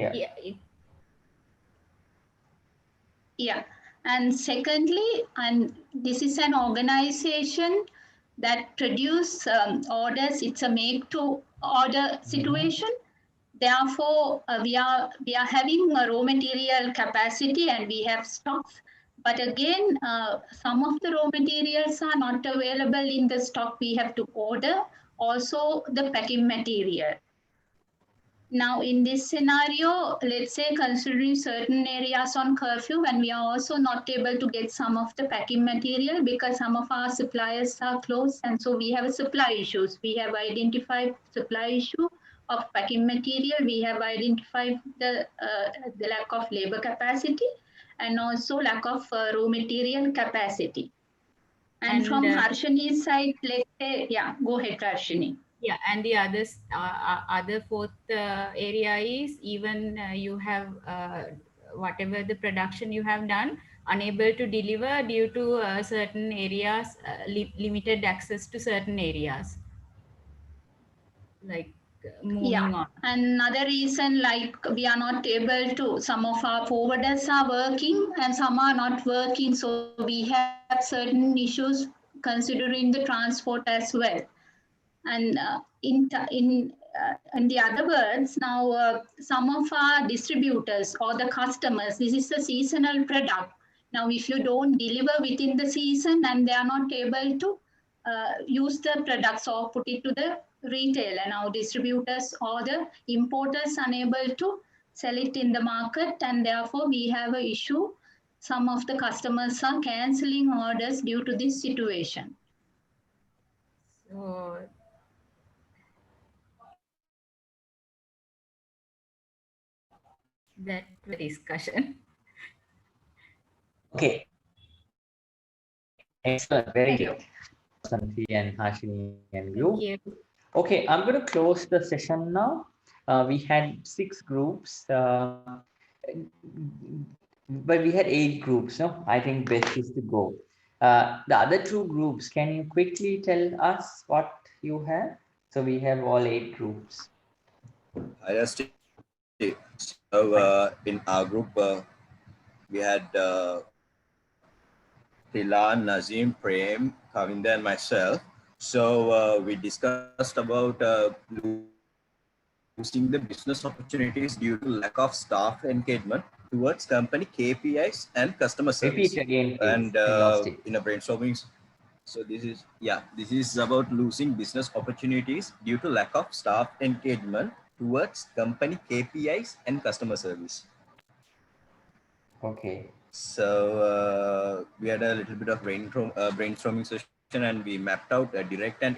Speaker 9: Yeah. And secondly, and this is an organization that produce orders. It's a make to order situation. Therefore, we are having a raw material capacity and we have stocks. But again, some of the raw materials are not available in the stock. We have to order also the packing material. Now, in this scenario, let's say considering certain areas on curfew, and we are also not able to get some of the packing material because some of our suppliers are closed, and so we have supply issues. We have identified supply issue of packing material. We have identified the lack of labor capacity and also lack of raw material capacity. And from Harshani's side, let's say, yeah, go ahead, Harshani.
Speaker 10: Yeah, and the other fourth area is even you have whatever the production you have done, unable to deliver due to certain areas, limited access to certain areas. Like moving on.
Speaker 9: Another reason, like we are not able to, some of our forwarders are working and some are not working. So we have certain issues considering the transport as well. And in the other words, now some of our distributors or the customers, this is a seasonal product. Now, if you don't deliver within the season and they are not able to use the products or put it to the retailer, now distributors or the importers unable to sell it in the market, and therefore we have an issue. Some of the customers are canceling orders due to this situation.
Speaker 10: So that the discussion.
Speaker 2: Okay. Excellent. Very good. Santhi and Hashini and you.
Speaker 10: Thank you.
Speaker 2: Okay, I'm going to close the session now. We had 6 groups, but we had 8 groups. No, I think best is to go. The other 2 groups, can you quickly tell us what you have? So we have all 8 groups.
Speaker 11: Hi, Rusty. So in our group, we had Tilan, Nazim, Prem, Kavinda, and myself. So we discussed about losing the business opportunities due to lack of staff engagement towards company KPIs and customer service.
Speaker 2: Repeat again, please.
Speaker 11: And
Speaker 2: I lost it.
Speaker 11: in a brainstorming, so this is about losing business opportunities due to lack of staff engagement towards company KPIs and customer service.
Speaker 2: Okay.
Speaker 11: So we had a little bit of brainstorming session, and we mapped out direct and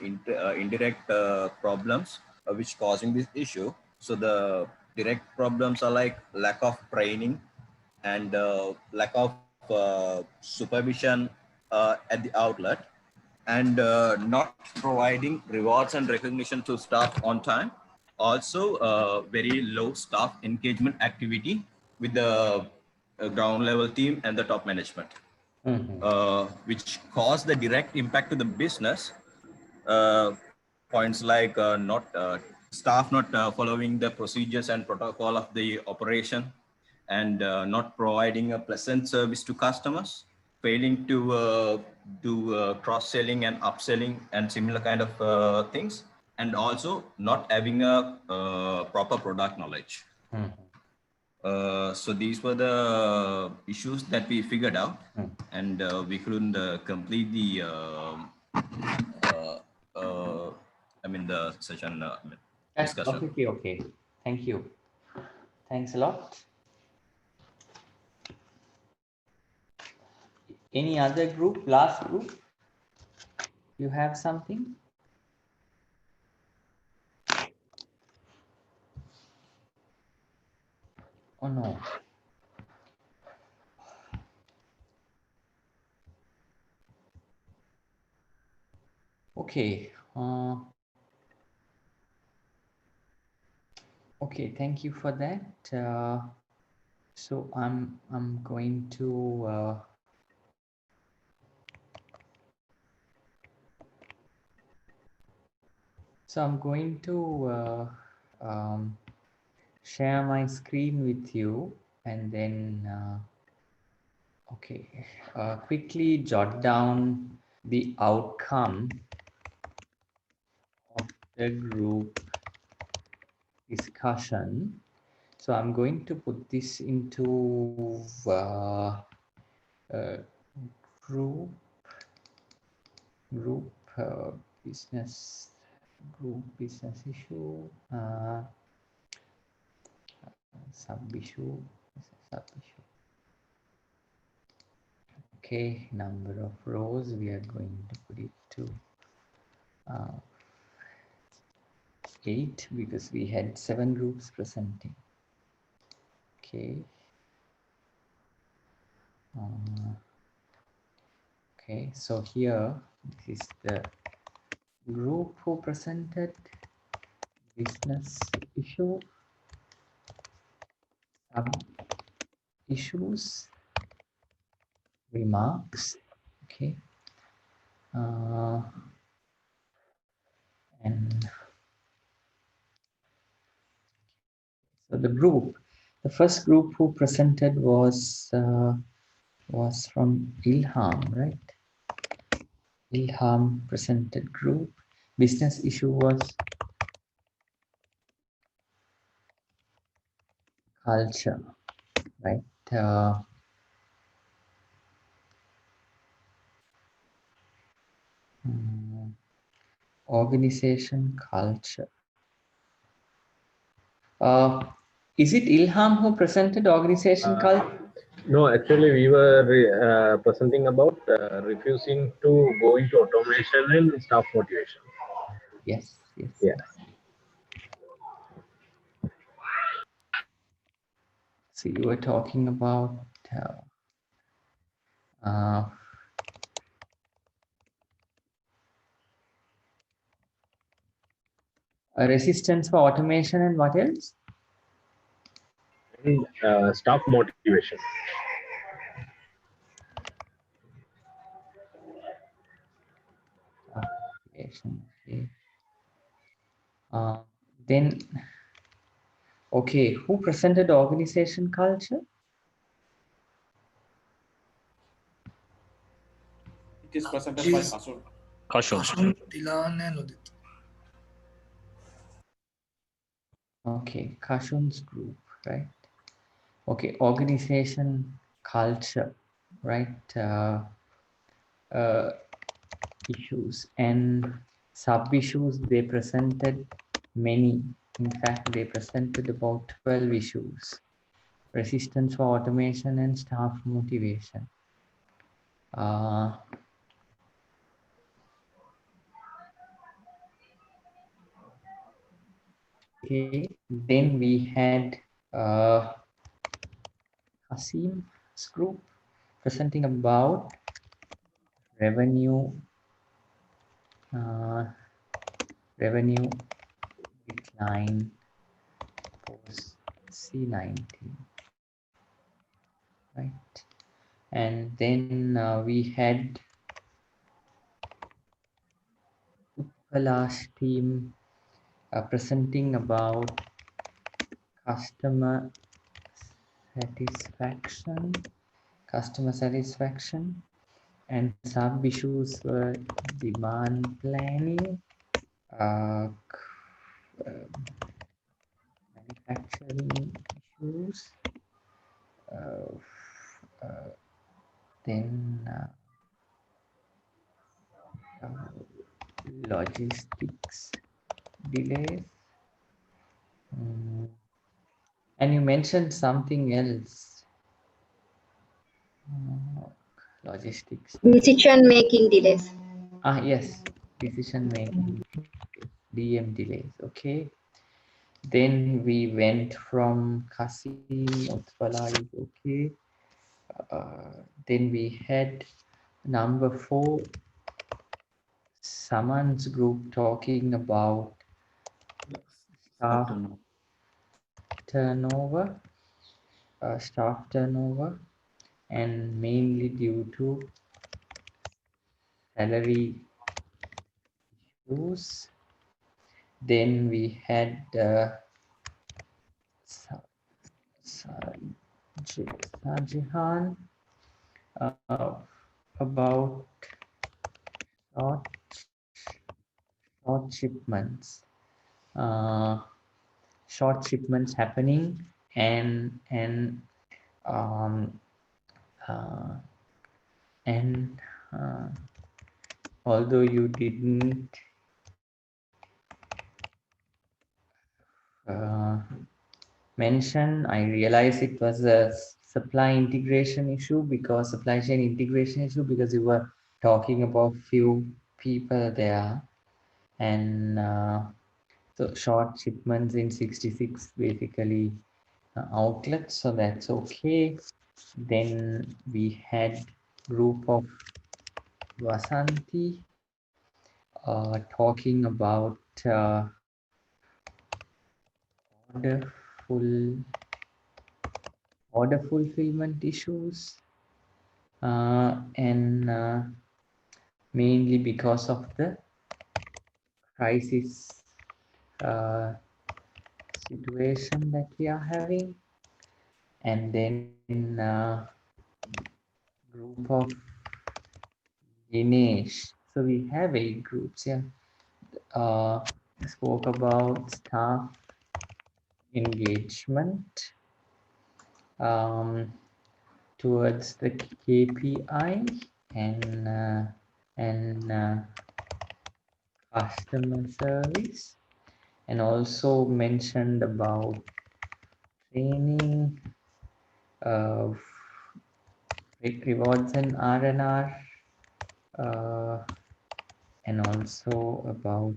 Speaker 11: indirect problems which causing this issue. So the direct problems are like lack of training and lack of supervision at the outlet, and not providing rewards and recognition to staff on time. Also, very low staff engagement activity with the ground level team and the top management, which cause the direct impact to the business. Points like staff not following the procedures and protocol of the operation, and not providing a pleasant service to customers, failing to do cross-selling and upselling and similar kind of things, and also not having a proper product knowledge. So these were the issues that we figured out, and we couldn't complete the the session
Speaker 2: That's
Speaker 11: discussion.
Speaker 2: completely okay. Thank you. Thanks a lot. Any other group, last group? You have something? Oh no. Okay. Okay, thank you for that. So I'm going to share my screen with you, and then okay, quickly jot down the outcome of the group discussion. So I'm going to put this into group business issue, sub issue. Okay, number of rows, we are going to put it to 8 because we had 7 groups presenting. Okay. Okay, so here this is the group who presented business issue, sub issues, remarks. Okay. And so the first group who presented was from Ilham, right? Ilham presented group. Business issue was culture, right? Organization culture. Is it Ilham who presented organization culture?
Speaker 4: No, actually, we were presenting about refusing to go into automation and staff motivation.
Speaker 2: Yes, yes.
Speaker 4: Yeah.
Speaker 2: So you were talking about uh, a resistance for automation and what else?
Speaker 4: And staff motivation.
Speaker 2: Motivation, okay. Then, okay, who presented organization culture?
Speaker 12: It is presented by
Speaker 5: Yes.
Speaker 12: Kasun.
Speaker 5: Kashun, Dilan, and Udit.
Speaker 2: Okay, Kashun's group, right? Okay, organization culture, right? Issues and sub-issues, they presented many. In fact, they presented about 12 issues. Resistance for automation and staff motivation. Okay, then we had Hasim's group presenting about revenue decline post C19, right? And then we had Uppala's team presenting about customer satisfaction, and sub issues were demand planning, manufacturing issues, then logistics delays. And you mentioned something else. Logistics.
Speaker 6: Decision making delays.
Speaker 2: Yes, decision making, DM delays. Okay. Then we went from Kasim, Utpala is okay. Then we had number 4, Saman's group talking about staff turnover, and mainly due to salary issues. Then we had Sajihan about short shipments. Short shipments happening, and although you didn't mention, I realized it was a supply chain integration issue because you were talking about few people there, and so short shipments in 66 basically outlets, so that's okay. Then we had group of Vasanti talking about order fulfillment issues, and mainly because of the crisis situation that we are having. And then group of Dinesh. So we have 8 groups here. Spoke about staff engagement towards the KPI and customer service, and also mentioned about training, rewards and R&R, and also about,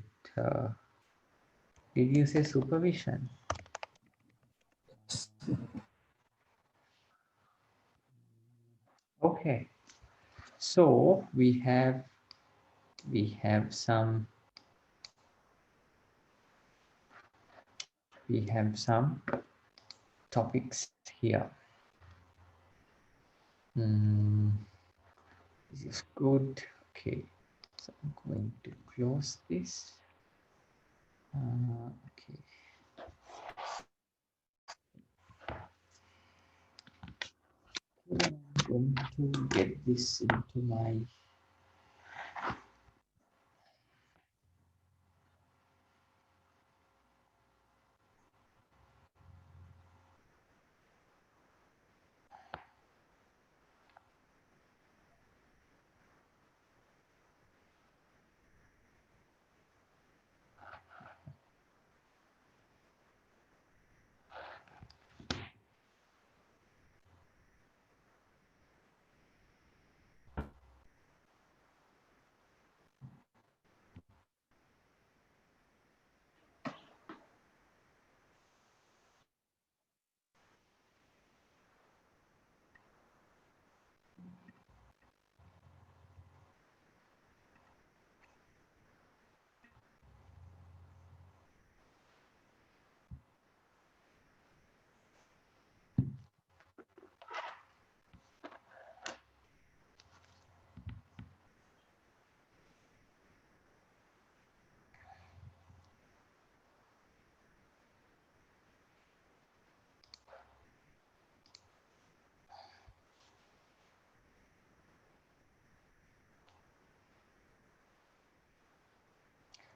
Speaker 2: did you say supervision? Okay, so we have some topics here. This is good. Okay, so I'm going to close this. Okay. I'm going to get this into my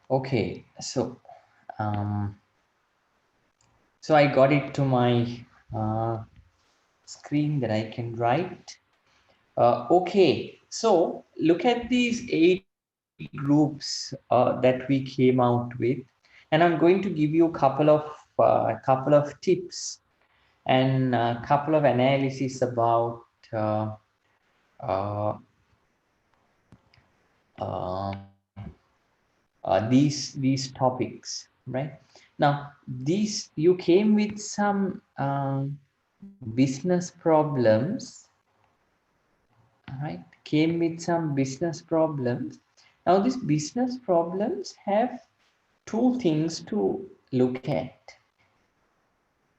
Speaker 2: okay. So I got it to my screen that I can write. Okay, so look at these 8 groups that we came out with, and I'm going to give you a couple of tips and a couple of analysis about these topics, right? Now, you came with some business problems, right? Came with some business problems. Now, these business problems have two things to look at.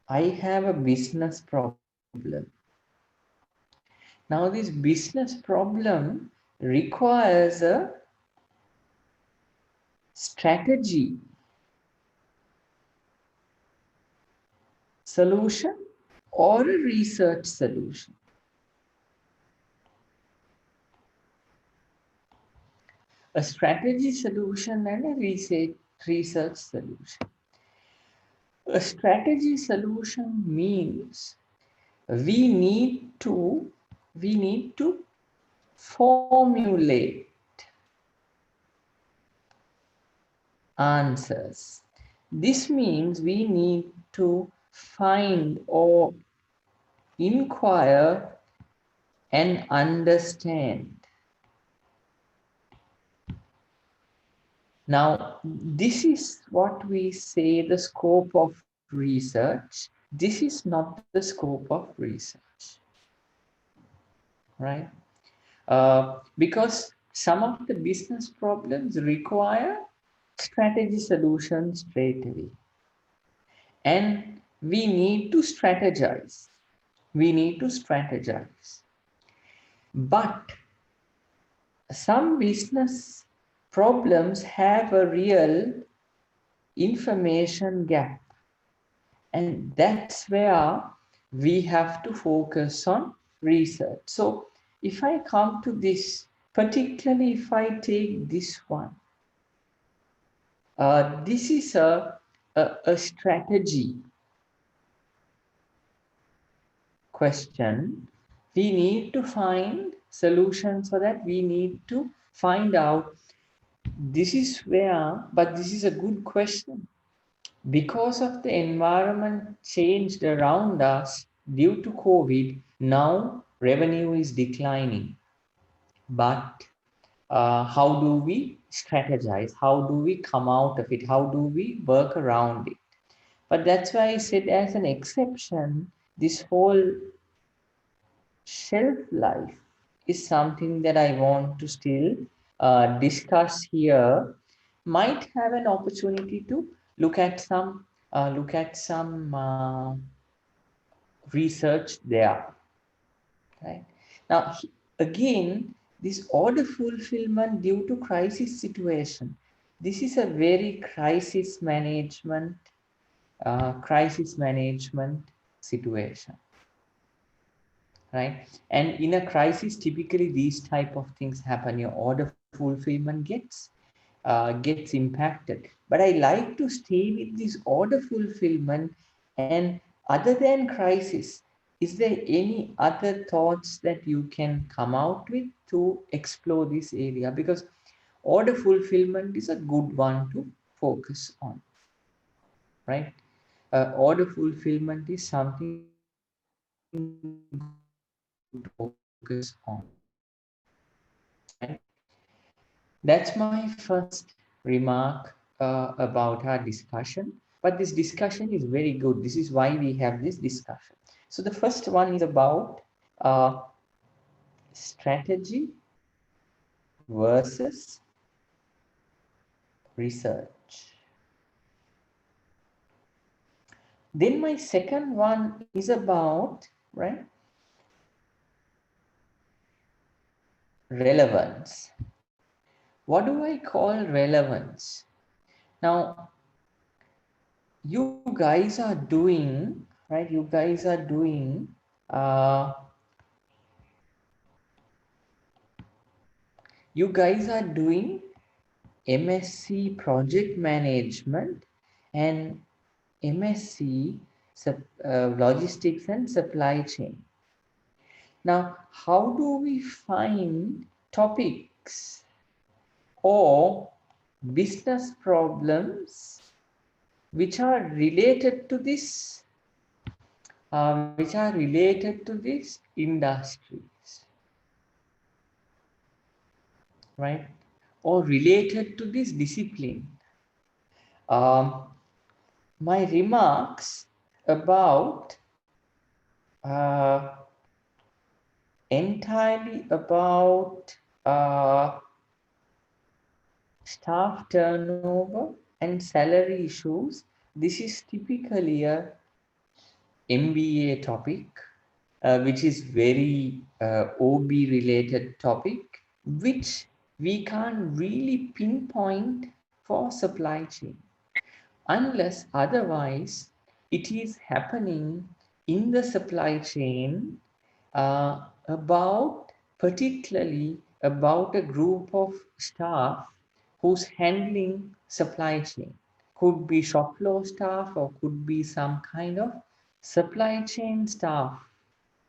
Speaker 2: I have a business problem. Now, this business problem requires a strategy solution or a research solution. A strategy solution and a research solution. A strategy solution means we need to formulate answers. This means we need to find or inquire and understand. Now, this is what we say the scope of research. This is not the scope of research, right? Because some of the business problems require strategy solutions straight away. And we need to strategize. We need to strategize. But some business problems have a real information gap. And that's where we have to focus on research. So if I come to this, particularly if I take this one, this is a strategy question. We need to find solutions for that. We need to find out this is where, but this is a good question. Because of the environment changed around us due to COVID, now revenue is declining. But how do we strategize? How do we come out of it? How do we work around it? But that's why I said, as an exception, this whole shelf life is something that I want to still discuss here. Might have an opportunity to look at some research there. Right now, again, this order fulfillment due to crisis situation. This is a very crisis management situation, right? And in a crisis, typically these type of things happen. Your order fulfillment gets impacted. But I like to stay with this order fulfillment. And other than crisis, is there any other thoughts that you can come out with to explore this area? Because order fulfillment is a good one to focus on, right? Order fulfillment is something good to focus on, right? That's my first remark about our discussion. But this discussion is very good. This is why we have this discussion. So the first one is about strategy versus research. Then my second one is about, right, relevance. What do I call relevance? Now, you guys are doing, right? You guys are doing MSc project management and MSc logistics and supply chain. Now, how do we find topics or business problems which are related to this industries, right, or related to this discipline? My remarks about entirely about staff turnover and salary issues. This is typically a MBA topic, which is very OB related topic, which we can't really pinpoint for supply chain, unless otherwise it is happening in the supply chain particularly about a group of staff who's handling supply chain. Could be shop floor staff or could be some kind of supply chain staff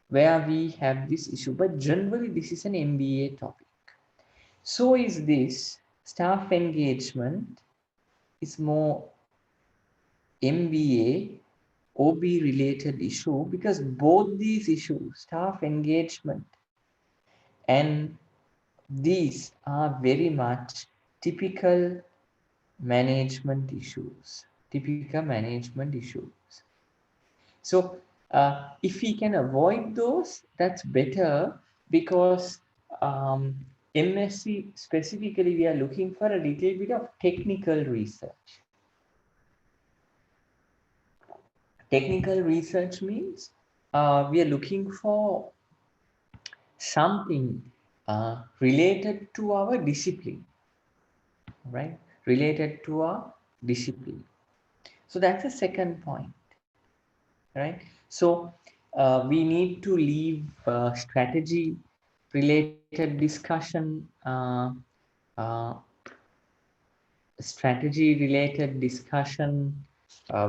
Speaker 2: where we have this issue. But generally, this is an MBA topic. So is this staff engagement is more MBA OB related issue, because both these issues, staff engagement and these are very much typical management issues. So if we can avoid those, that's better, because MSc specifically, we are looking for a little bit of technical research. Technical research means we are looking for something related to our discipline, right? Related to our discipline. So that's the second point, right? So we need to leave strategy related discussion,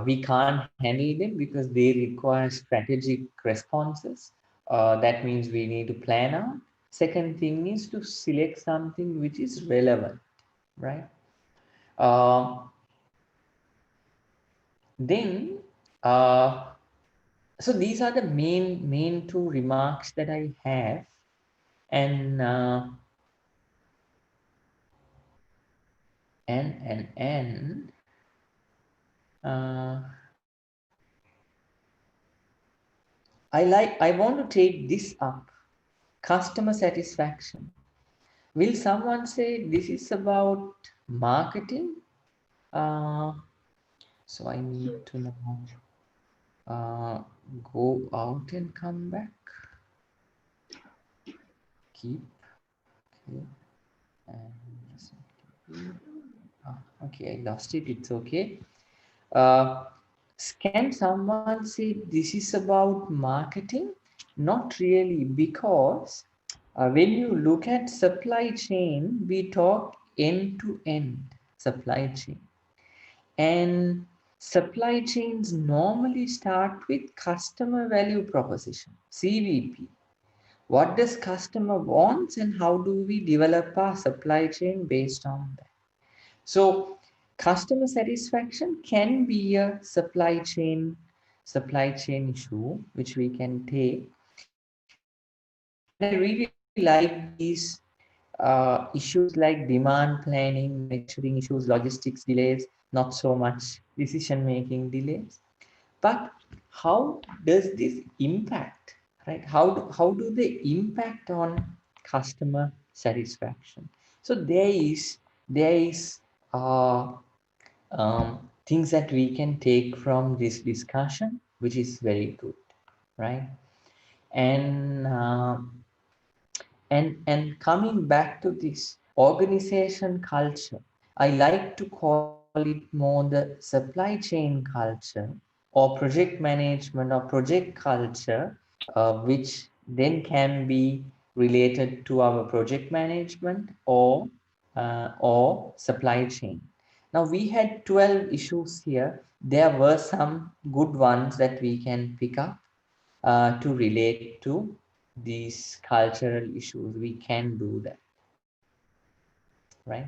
Speaker 2: we can't handle them because they require strategic responses. That means we need to plan out. Second thing is to select something which is relevant. right? Then so these are the main two remarks that I have, and uh, I want to take this up, customer satisfaction. Will someone say this is about marketing? So I need to now go out and come back. Keep, okay, and okay, I lost it. It's okay. Can someone say this is about marketing? Not really, because when you look at supply chain, we talk end-to-end supply chain. And supply chains normally start with customer value proposition, CVP. What does customer wants and how do we develop our supply chain based on that? So customer satisfaction can be a supply chain issue which we can take. And I really like these issues like demand planning, manufacturing issues, logistics delays, not so much decision making delays. But how does this impact, right? How do they impact on customer satisfaction? So there is things that we can take from this discussion, which is very good, right? And and coming back to this organization culture, I like to call it more the supply chain culture or project management or project culture, which then can be related to our project management or supply chain. Now we had 12 issues here. There were some good ones that we can pick up to relate to these cultural issues. We can do that, right?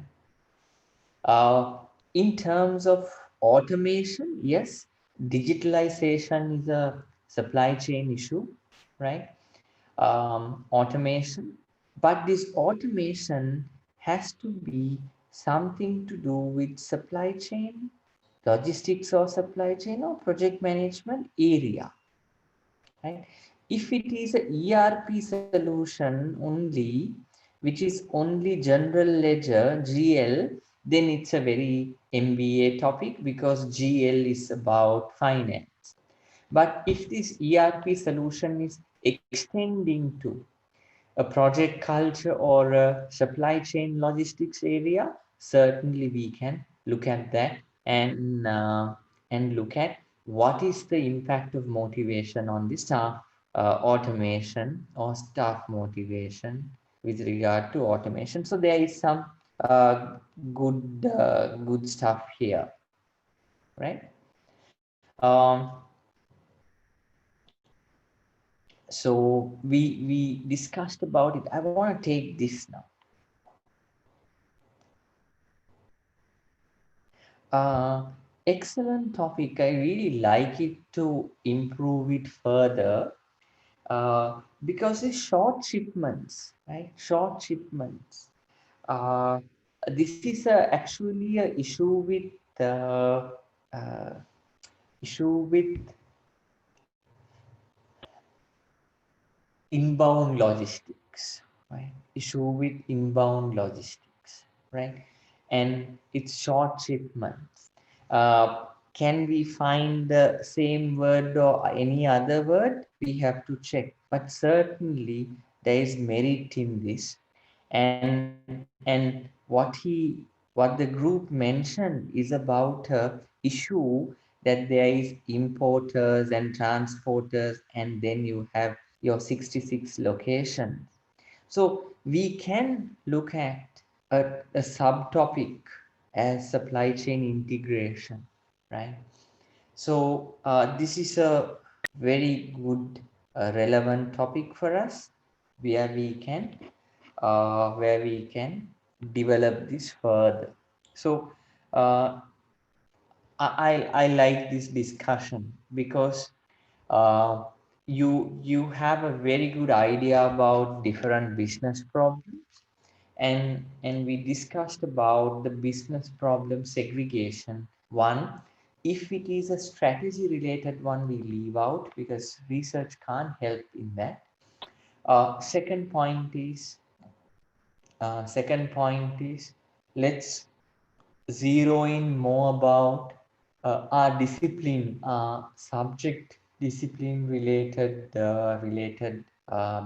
Speaker 2: In terms of automation, yes, digitalization is a supply chain issue, right? Automation, but this automation has to be something to do with supply chain, logistics or supply chain or project management area, right? If it is a ERP solution only, which is only general ledger, GL, then it's a very MBA topic because GL is about finance. But if this ERP solution is extending to a project culture or a supply chain logistics area, certainly we can look at that and look at what is the impact of motivation on the staff automation or staff motivation with regard to automation. So there is some good stuff here, right? So we discussed about it. I want to take this now. Excellent topic. I really like it to improve it further because it's short shipments, right? Short shipments. This is actually a uh, issue with inbound logistics, right? Issue with inbound logistics, right? And it's short shipments. Can we find the same word or any other word? We have to check, but certainly there is merit in this. And what the group mentioned is about a issue that there is importers and transporters, and then you have your 66 locations. So we can look at a subtopic as supply chain integration, right? So this is a very good relevant topic for us where we can develop this further. So I like this discussion because uh, you have a very good idea about different business problems, and we discussed about the business problem segregation. One, if it is a strategy related one, we leave out because research can't help in that. Second point is let's zero in more about our discipline, subject discipline related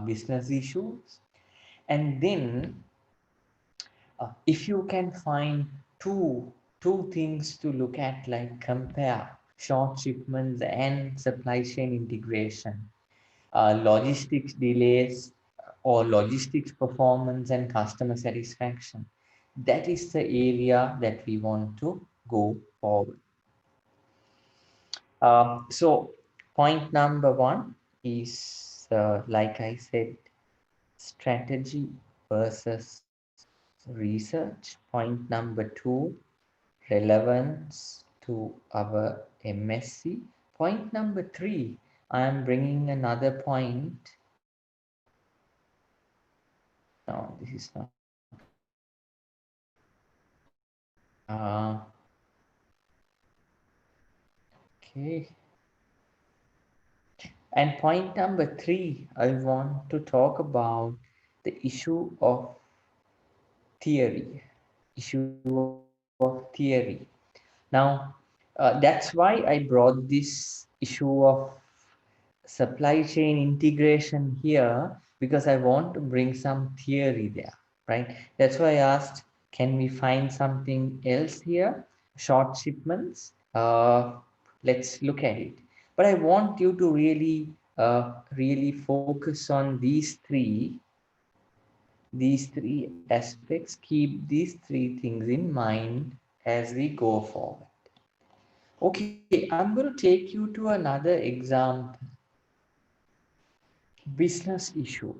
Speaker 2: business issues. And then if you can find two things to look at, like compare short shipments and supply chain integration, logistics delays or logistics performance and customer satisfaction. That is the area that we want to go forward. So point number one is, like I said, strategy versus research. Point number two, relevance to our MSc. Point number three, I am bringing another point. No, this is not correct. Okay. And point number three, I want to talk about the issue of theory. Issue of theory. Now, that's why I brought this issue of supply chain integration here, because I want to bring some theory there, right? That's why I asked, can we find something else here? Short shipments. Let's look at it. But I want you to really focus on these three aspects. Keep these three things in mind as we go forward. Okay, I'm going to take you to another example. Business issue.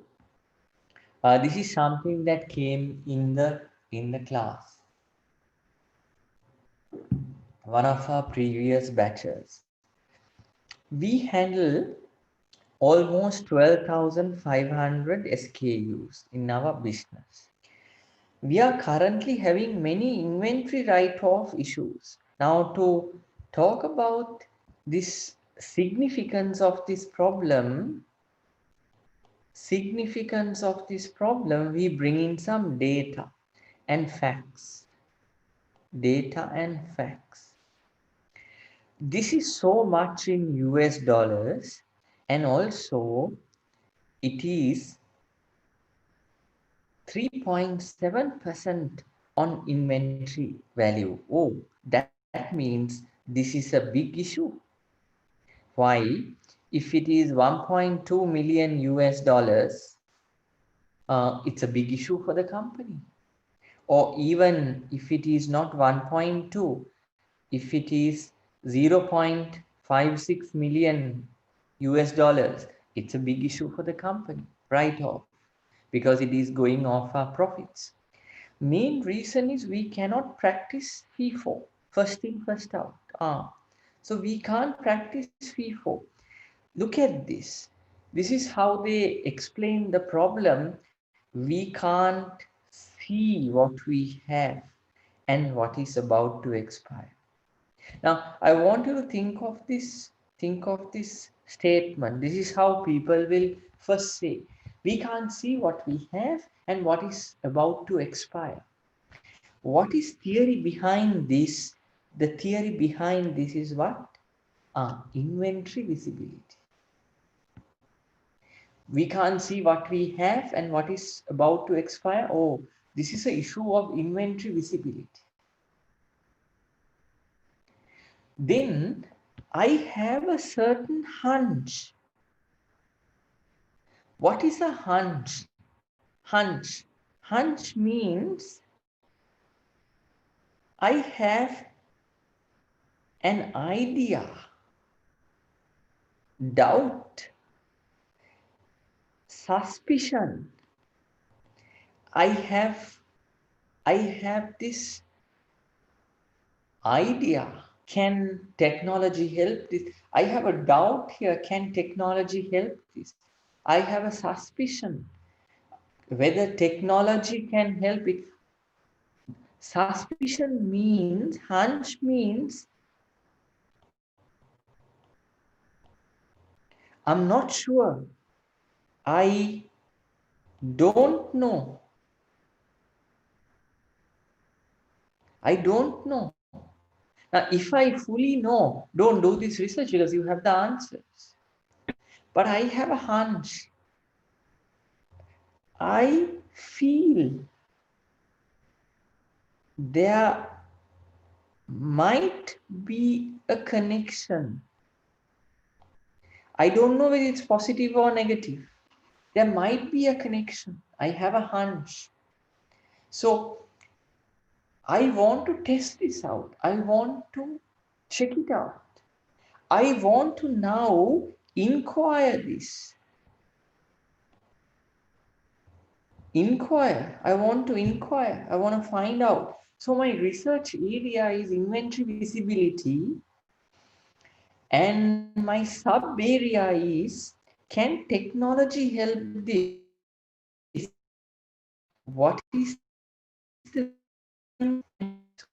Speaker 2: This is something that came in the class. One of our previous batches. We handle almost 12,500 SKUs in our business. We are currently having many inventory write-off issues. Now, to talk about this significance of this problem, we bring in some data and facts. This is so much in US dollars, and also it is 3.7% on inventory value. Oh, that means this is a big issue. Why? If it is 1.2 million US dollars, it's a big issue for the company. Or even if it is not 1.2, if it is 0.56 million US dollars, it's a big issue for the company, right off, because it is going off our profits. Main reason is we cannot practice FIFO, first in, first out. So we can't practice FIFO. Look at this. This is how they explain the problem. We can't see what we have and what is about to expire. Now, I want you to think of this statement. This is how people will first say, we can't see what we have and what is about to expire. What is theory behind this? The theory behind this is what? Inventory visibility. We can't see what we have and what is about to expire. Oh, this is an issue of inventory visibility. Then I have a certain hunch. What is a hunch? Hunch means I have an idea, doubt, suspicion. I have I have this idea. Can technology help this? I have a doubt here. Can technology help this? I have a suspicion whether technology can help it. Suspicion means, hunch means, I'm not sure. I don't know. I don't know. Now, if I fully know, don't do this research because you have the answers. But I have a hunch. I feel there might be a connection. I don't know whether it's positive or negative. There might be a connection. I have a hunch. So I want to test this out. I want to check it out. I want to now inquire this. Inquire. I want to inquire. I want to find out. So my research area is inventory visibility. And my sub area is, can technology help this? What is the,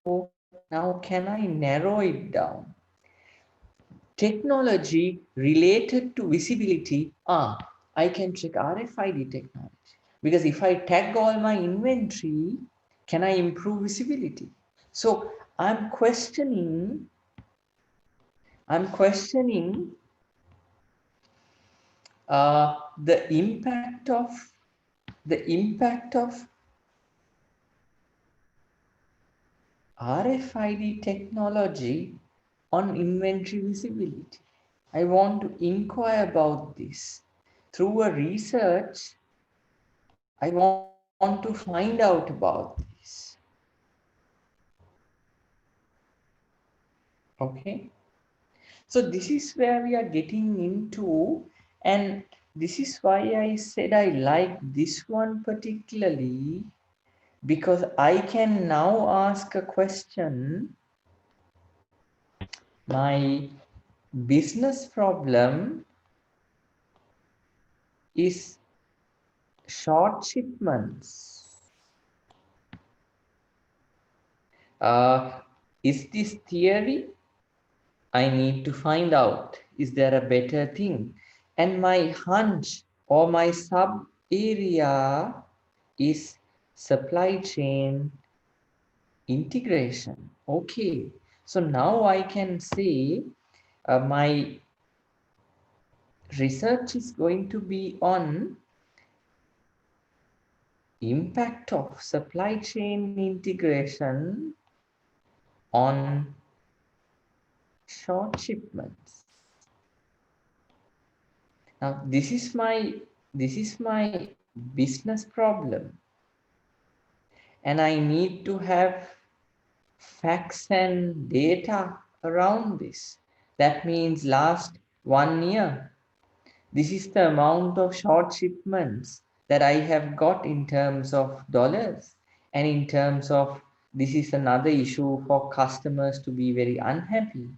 Speaker 2: so now can I narrow it down? Technology related to visibility, I can check RFID technology. Because if I tag all my inventory, can I improve visibility? So I'm questioning the impact of RFID technology on inventory visibility. I want to inquire about this. Through a research, I want to find out about this. Okay. So this is where we are getting into, and this is why I said I like this one particularly, because I can now ask a question. My business problem is short shipments. Is this theory? I need to find out, is there a better thing? And my hunch or my sub area is supply chain integration. Okay, so now I can say my research is going to be on impact of supply chain integration on short shipments. Now this is my business problem, and I need to have facts and data around this. That means last 1 year, this is the amount of short shipments that I have got in terms of dollars, and in terms of, this is another issue for customers to be very unhappy,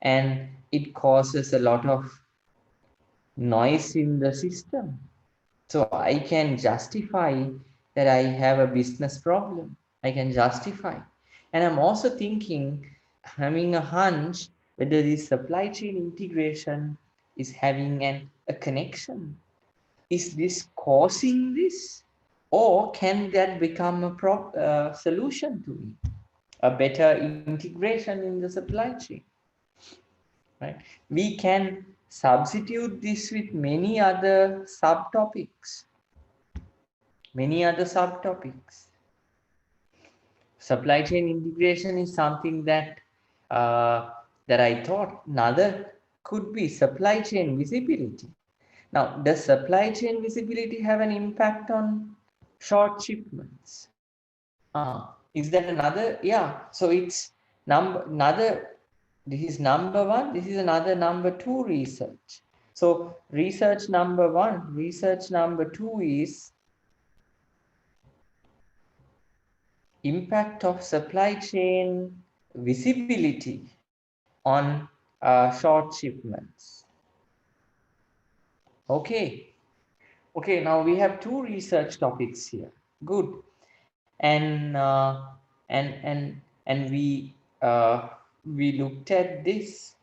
Speaker 2: and it causes a lot of noise in the system. So I can justify that I have a business problem. I can justify. And I'm also thinking, having a hunch whether this supply chain integration is having a connection. Is this causing this? Or can that become a solution to it? A better integration in the supply chain, right? We can substitute this with many other subtopics. Supply chain integration is something that I thought. Another could be supply chain visibility. Now, does supply chain visibility have an impact on short shipments? Is that another? Yeah. So it's this is number one. This is another number two research. So research number one, research number two is impact of supply chain visibility on short shipments. Okay. Okay, now we have two research topics here. Good. And and we looked at this.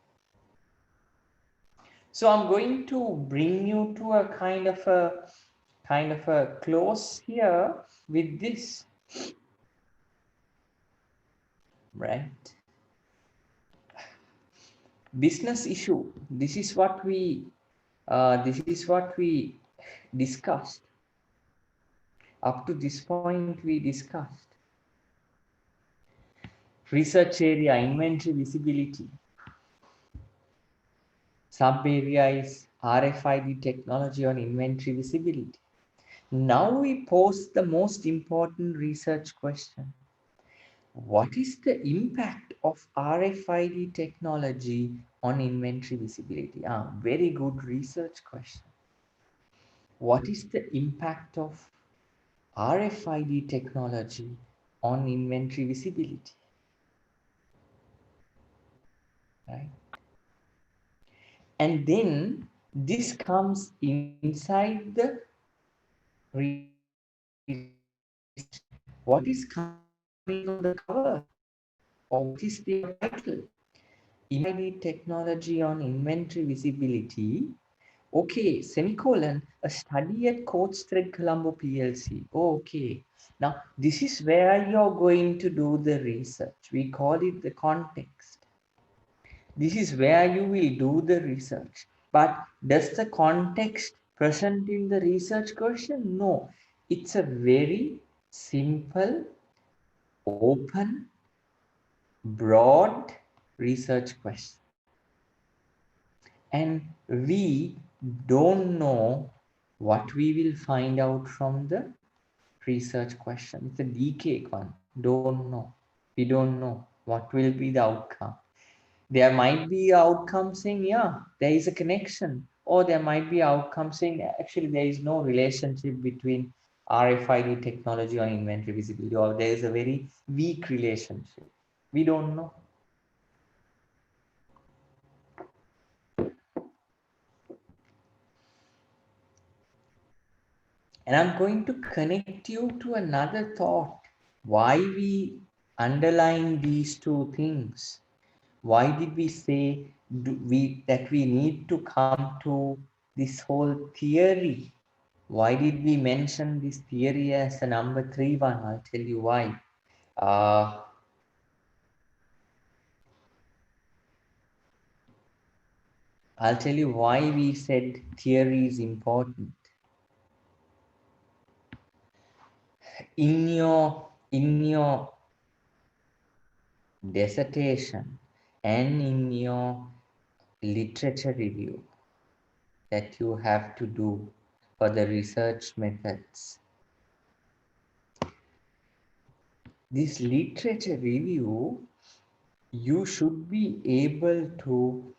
Speaker 2: So I'm going to bring you to a kind of a close here with this, right? Business issue. This is what we discussed. Up to this point, we discussed research area, inventory visibility. Sub area is RFID technology on inventory visibility. Now we pose the most important research question. What is the impact of RFID technology on inventory visibility? Very good research question. What is the impact of RFID technology on inventory visibility? Right? And then this comes inside the research. What is coming on the cover? Or what is their title? RFID technology on inventory visibility. Okay, semicolon, a study at Coates Thread Colombo PLC. Okay, now this is where you're going to do the research. We call it the context. This is where you will do the research. But does the context present in the research question? No, it's a very simple, open, broad research question. And we don't know what we will find out from the research question. It's a DK one. Don't know. We don't know what will be the outcome. There might be outcome saying, yeah, there is a connection. Or there might be outcome saying, actually, there is no relationship between RFID technology on inventory visibility, or there is a very weak relationship. We don't know. And I'm going to connect you to another thought. Why we underline these two things? Why did we say that we need to come to this whole theory? Why did we mention this theory as a number 3 one? I'll tell you why. I'll tell you why we said theory is important. In your dissertation and in your literature review that you have to do for the research methods, this literature review, you should be able to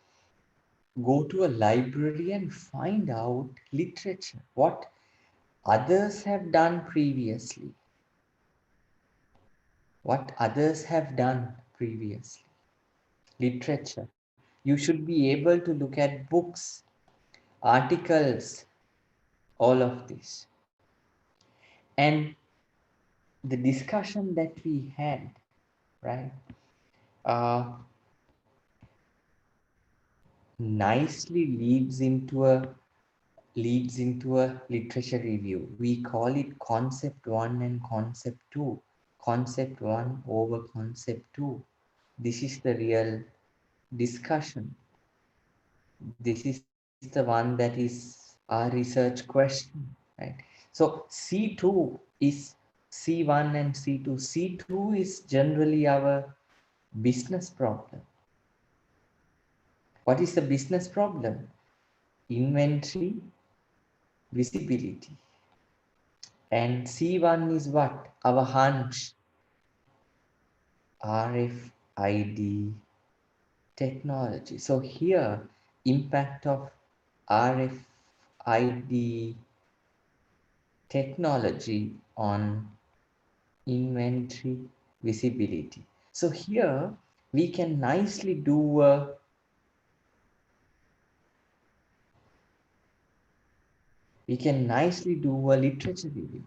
Speaker 2: go to a library and find out literature, what others have done previously. What others have done previously. Literature. You should be able to look at books, articles, all of this. And the discussion that we had, right, nicely leads into a literature review. We call it concept 1 and concept 2. Concept 1 over concept 2. This is the real discussion. This is the one that is our research question, right? So C2 is C1 and C2. C2 is generally our business problem. What is the business problem? Inventory visibility. And C1 is what? Our hunch. RFID technology. So here, impact of RFID technology on inventory visibility. So here we can nicely do a literature review.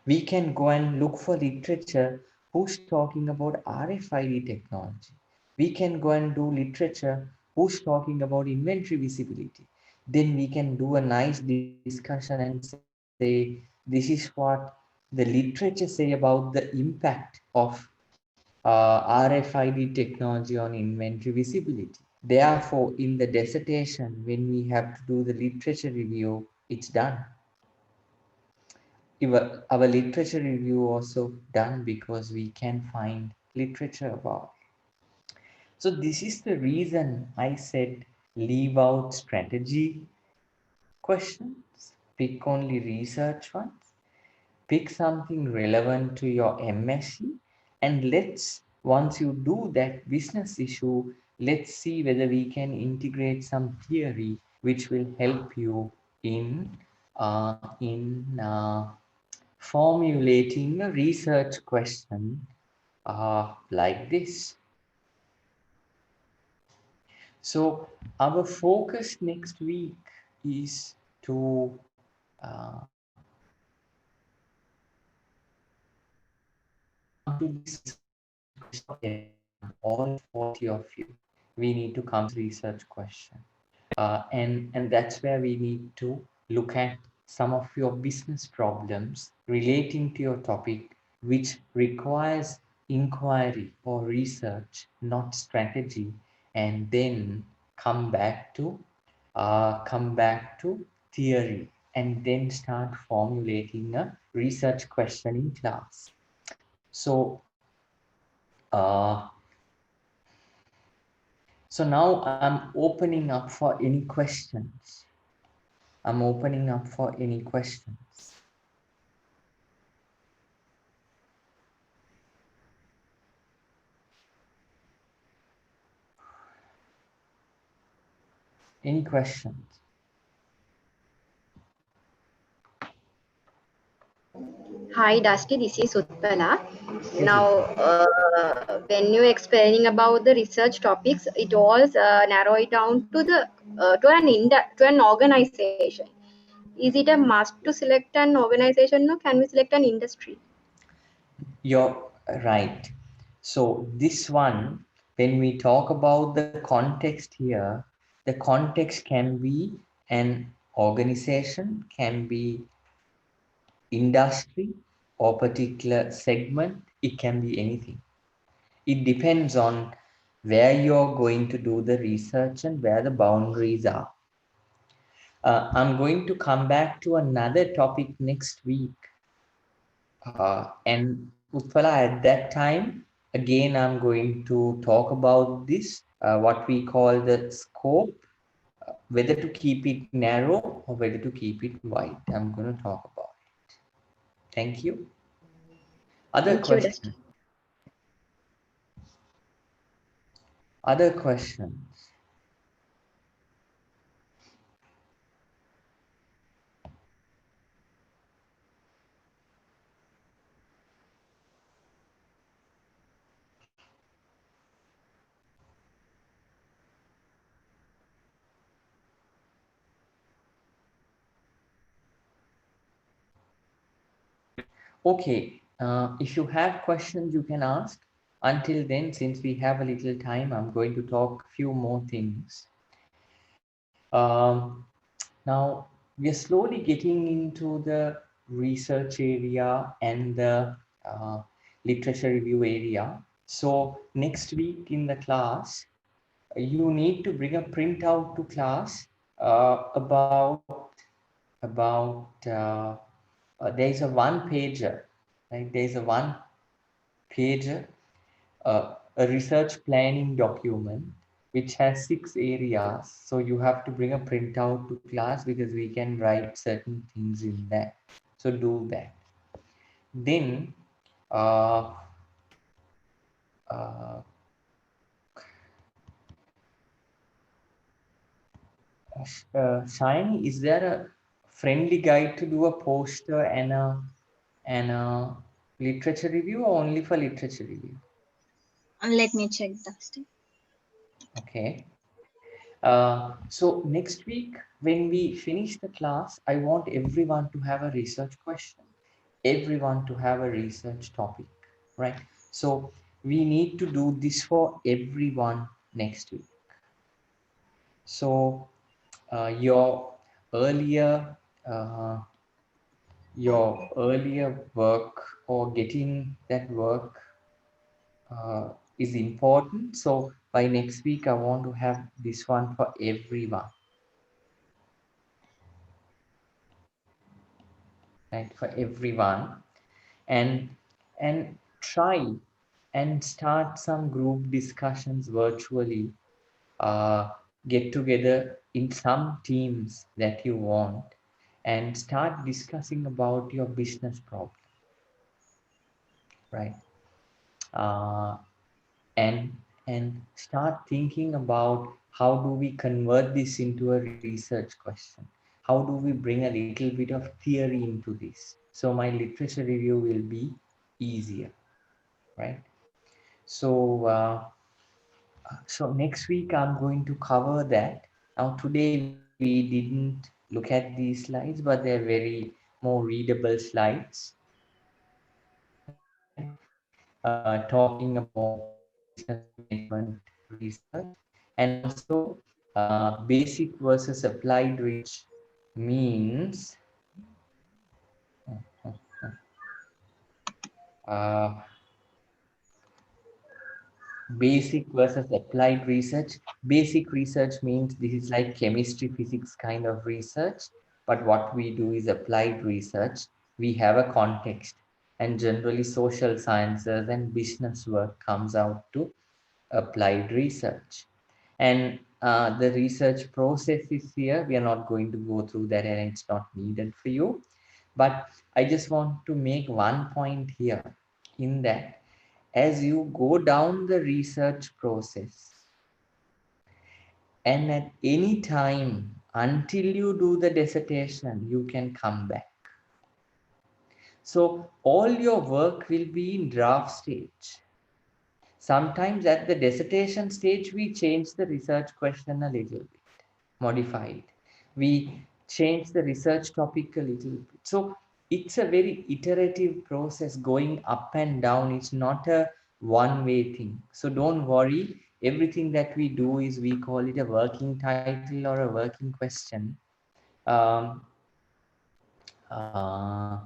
Speaker 2: We can go and look for literature who's talking about RFID technology. We can go and do literature who's talking about inventory visibility. Then we can do a nice discussion and say, this is what the literature say about the impact of RFID technology on inventory visibility. Therefore, in the dissertation, when we have to do the literature review, it's done. Our literature review also done because we can find literature about it. So this is the reason I said leave out strategy questions, pick only research ones, pick something relevant to your MSc, and once you do that business issue, let's see whether we can integrate some theory which will help you in formulating a research question like this. So our focus next week is to come to this question. All 40 of you, we need to come to research question. And that's where we need to look at some of your business problems relating to your topic, which requires inquiry or research, not strategy, and then come back to theory, and then start formulating a research question in class. So so now I'm opening up for any questions. Any questions?
Speaker 6: Hi, Dusty. This is Utpala. Now, when you're explaining about the research topics, it all narrow it down to the to an organization. Is it a must to select an organization? No, can we select an industry?
Speaker 2: You're right. So this one, when we talk about the context here, the context can be an organization, can be industry or particular segment. It can be anything. It depends on where you're going to do the research and where the boundaries are. I'm going to come back to another topic next week. And Utpala, at that time, again, I'm going to talk about this, what we call the scope, whether to keep it narrow or whether to keep it wide. I'm going to talk about it. Thank you. Other questions? Other questions? Okay, if you have questions, you can ask. Until then, since we have a little time, I'm going to talk a few more things. Now, we are slowly getting into the research area and the literature review area. So next week in the class, you need to bring a printout to class about there's a one pager, right? There's a one pager, a research planning document which has 6 areas. So you have to bring a printout to class because we can write certain things in there. So do that. Then Shiny, is there a friendly guide to do a poster and a Literature review or only for literature review?
Speaker 3: Let me check that.
Speaker 2: Okay. So next week, when we finish the class, I want everyone to have a research question, everyone to have a research topic, right? So we need to do this for everyone next week. So your earlier uh, work or getting that work is important. So by next week, I want to have this one for everyone, right? For everyone, and try and start some group discussions virtually. Get together in some teams that you want and start discussing about your business problem, right? Uh, and start thinking about how do we convert this into a research question, how do we bring a little bit of theory into this, so my literature review will be easier, right? So so next week I'm going to cover that. Now today we didn't look at these slides, but they're very more readable slides, right? Talking about business management research, and also basic versus applied research means uh, basic versus applied research. Basic research means this is like chemistry, physics kind of research, but what we do is applied research. We have a context, and generally social sciences and business work comes out to applied research. And the research process is here. We are not going to go through that, and it's not needed for you. But I just want to make one point here in that as you go down the research process, and at any time until you do the dissertation, you can come back. So all your work will be in draft stage. Sometimes at the dissertation stage, we change the research question a little bit, modify it. We change the research topic a little bit. So it's a very iterative process going up and down. It's not a one-way thing. So don't worry. Everything that we do is, we call it a working title or a working question. Um, uh,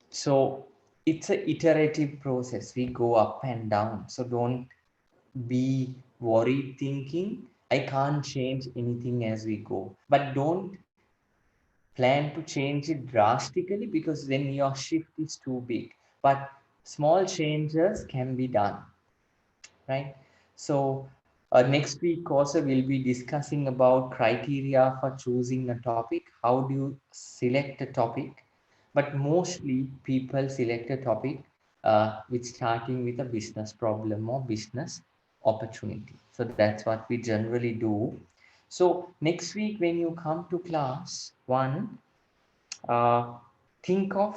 Speaker 2: so it's an iterative process. We go up and down. So don't be worried thinking I can't change anything as we go. But don't plan to change it drastically, because then your shift is too big. But small changes can be done, right? So next week also we'll be discussing about criteria for choosing a topic. How do you select a topic? But mostly people select a topic with starting with a business problem or business opportunity. So that's what we generally do. So next week when you come to class one, think of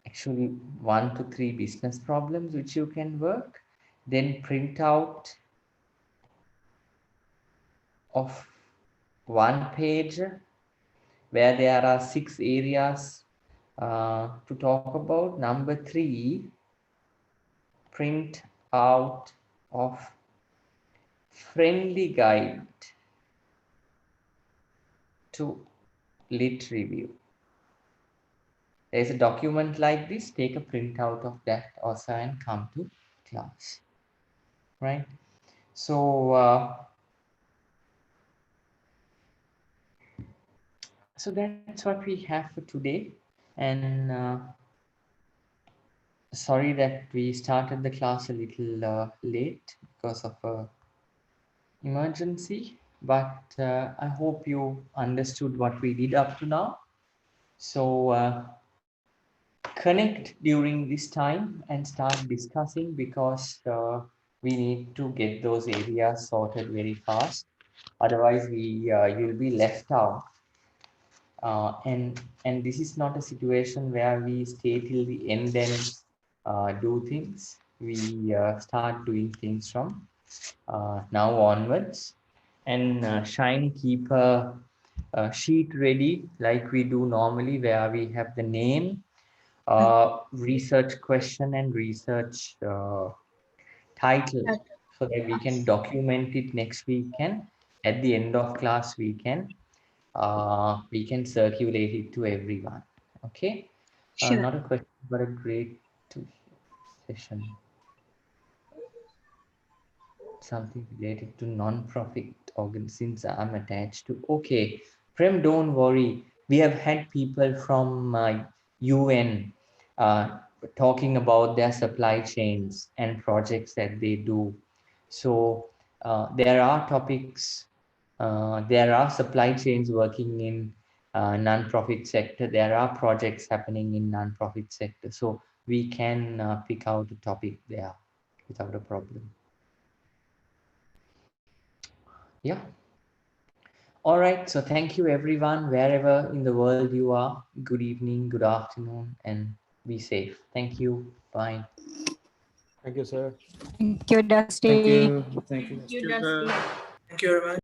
Speaker 2: actually 1 to 3 business problems which you can work, then print out of 1 page where there are 6 areas to talk about. Number 3, print out of friendly guide to lit review. There's a document like this, take a printout of that also and come to class, right? So so that's what we have for today. And sorry that we started the class a little late because of a emergency, but I hope you understood what we did up to now. So connect during this time and start discussing, because we need to get those areas sorted very fast. Otherwise, you'll be left out And this is not a situation where we stay till the end and do things. We start doing things from now onwards. And Shine, keep a sheet ready like we do normally, where we have the name, research question, and research title, so that we can document it next week, and at the end of class we can circulate it to everyone. Okay.
Speaker 3: Sure.
Speaker 2: Not a question, but a great session. Something related to non-profit organ, since I'm attached to. Okay, Prem, don't worry. We have had people from UN talking about their supply chains and projects that they do. So there are topics, there are supply chains working in non-profit sector. There are projects happening in non-profit sector. So we can pick out a topic there without a problem. Yeah. All right. So thank you, everyone, wherever in the world you are. Good evening, good afternoon, and be safe. Thank you. Bye.
Speaker 13: Thank you, sir.
Speaker 14: Thank you, Dusty.
Speaker 12: Thank you. Thank you.
Speaker 10: Thank you, Dusty.
Speaker 5: Thank you very much.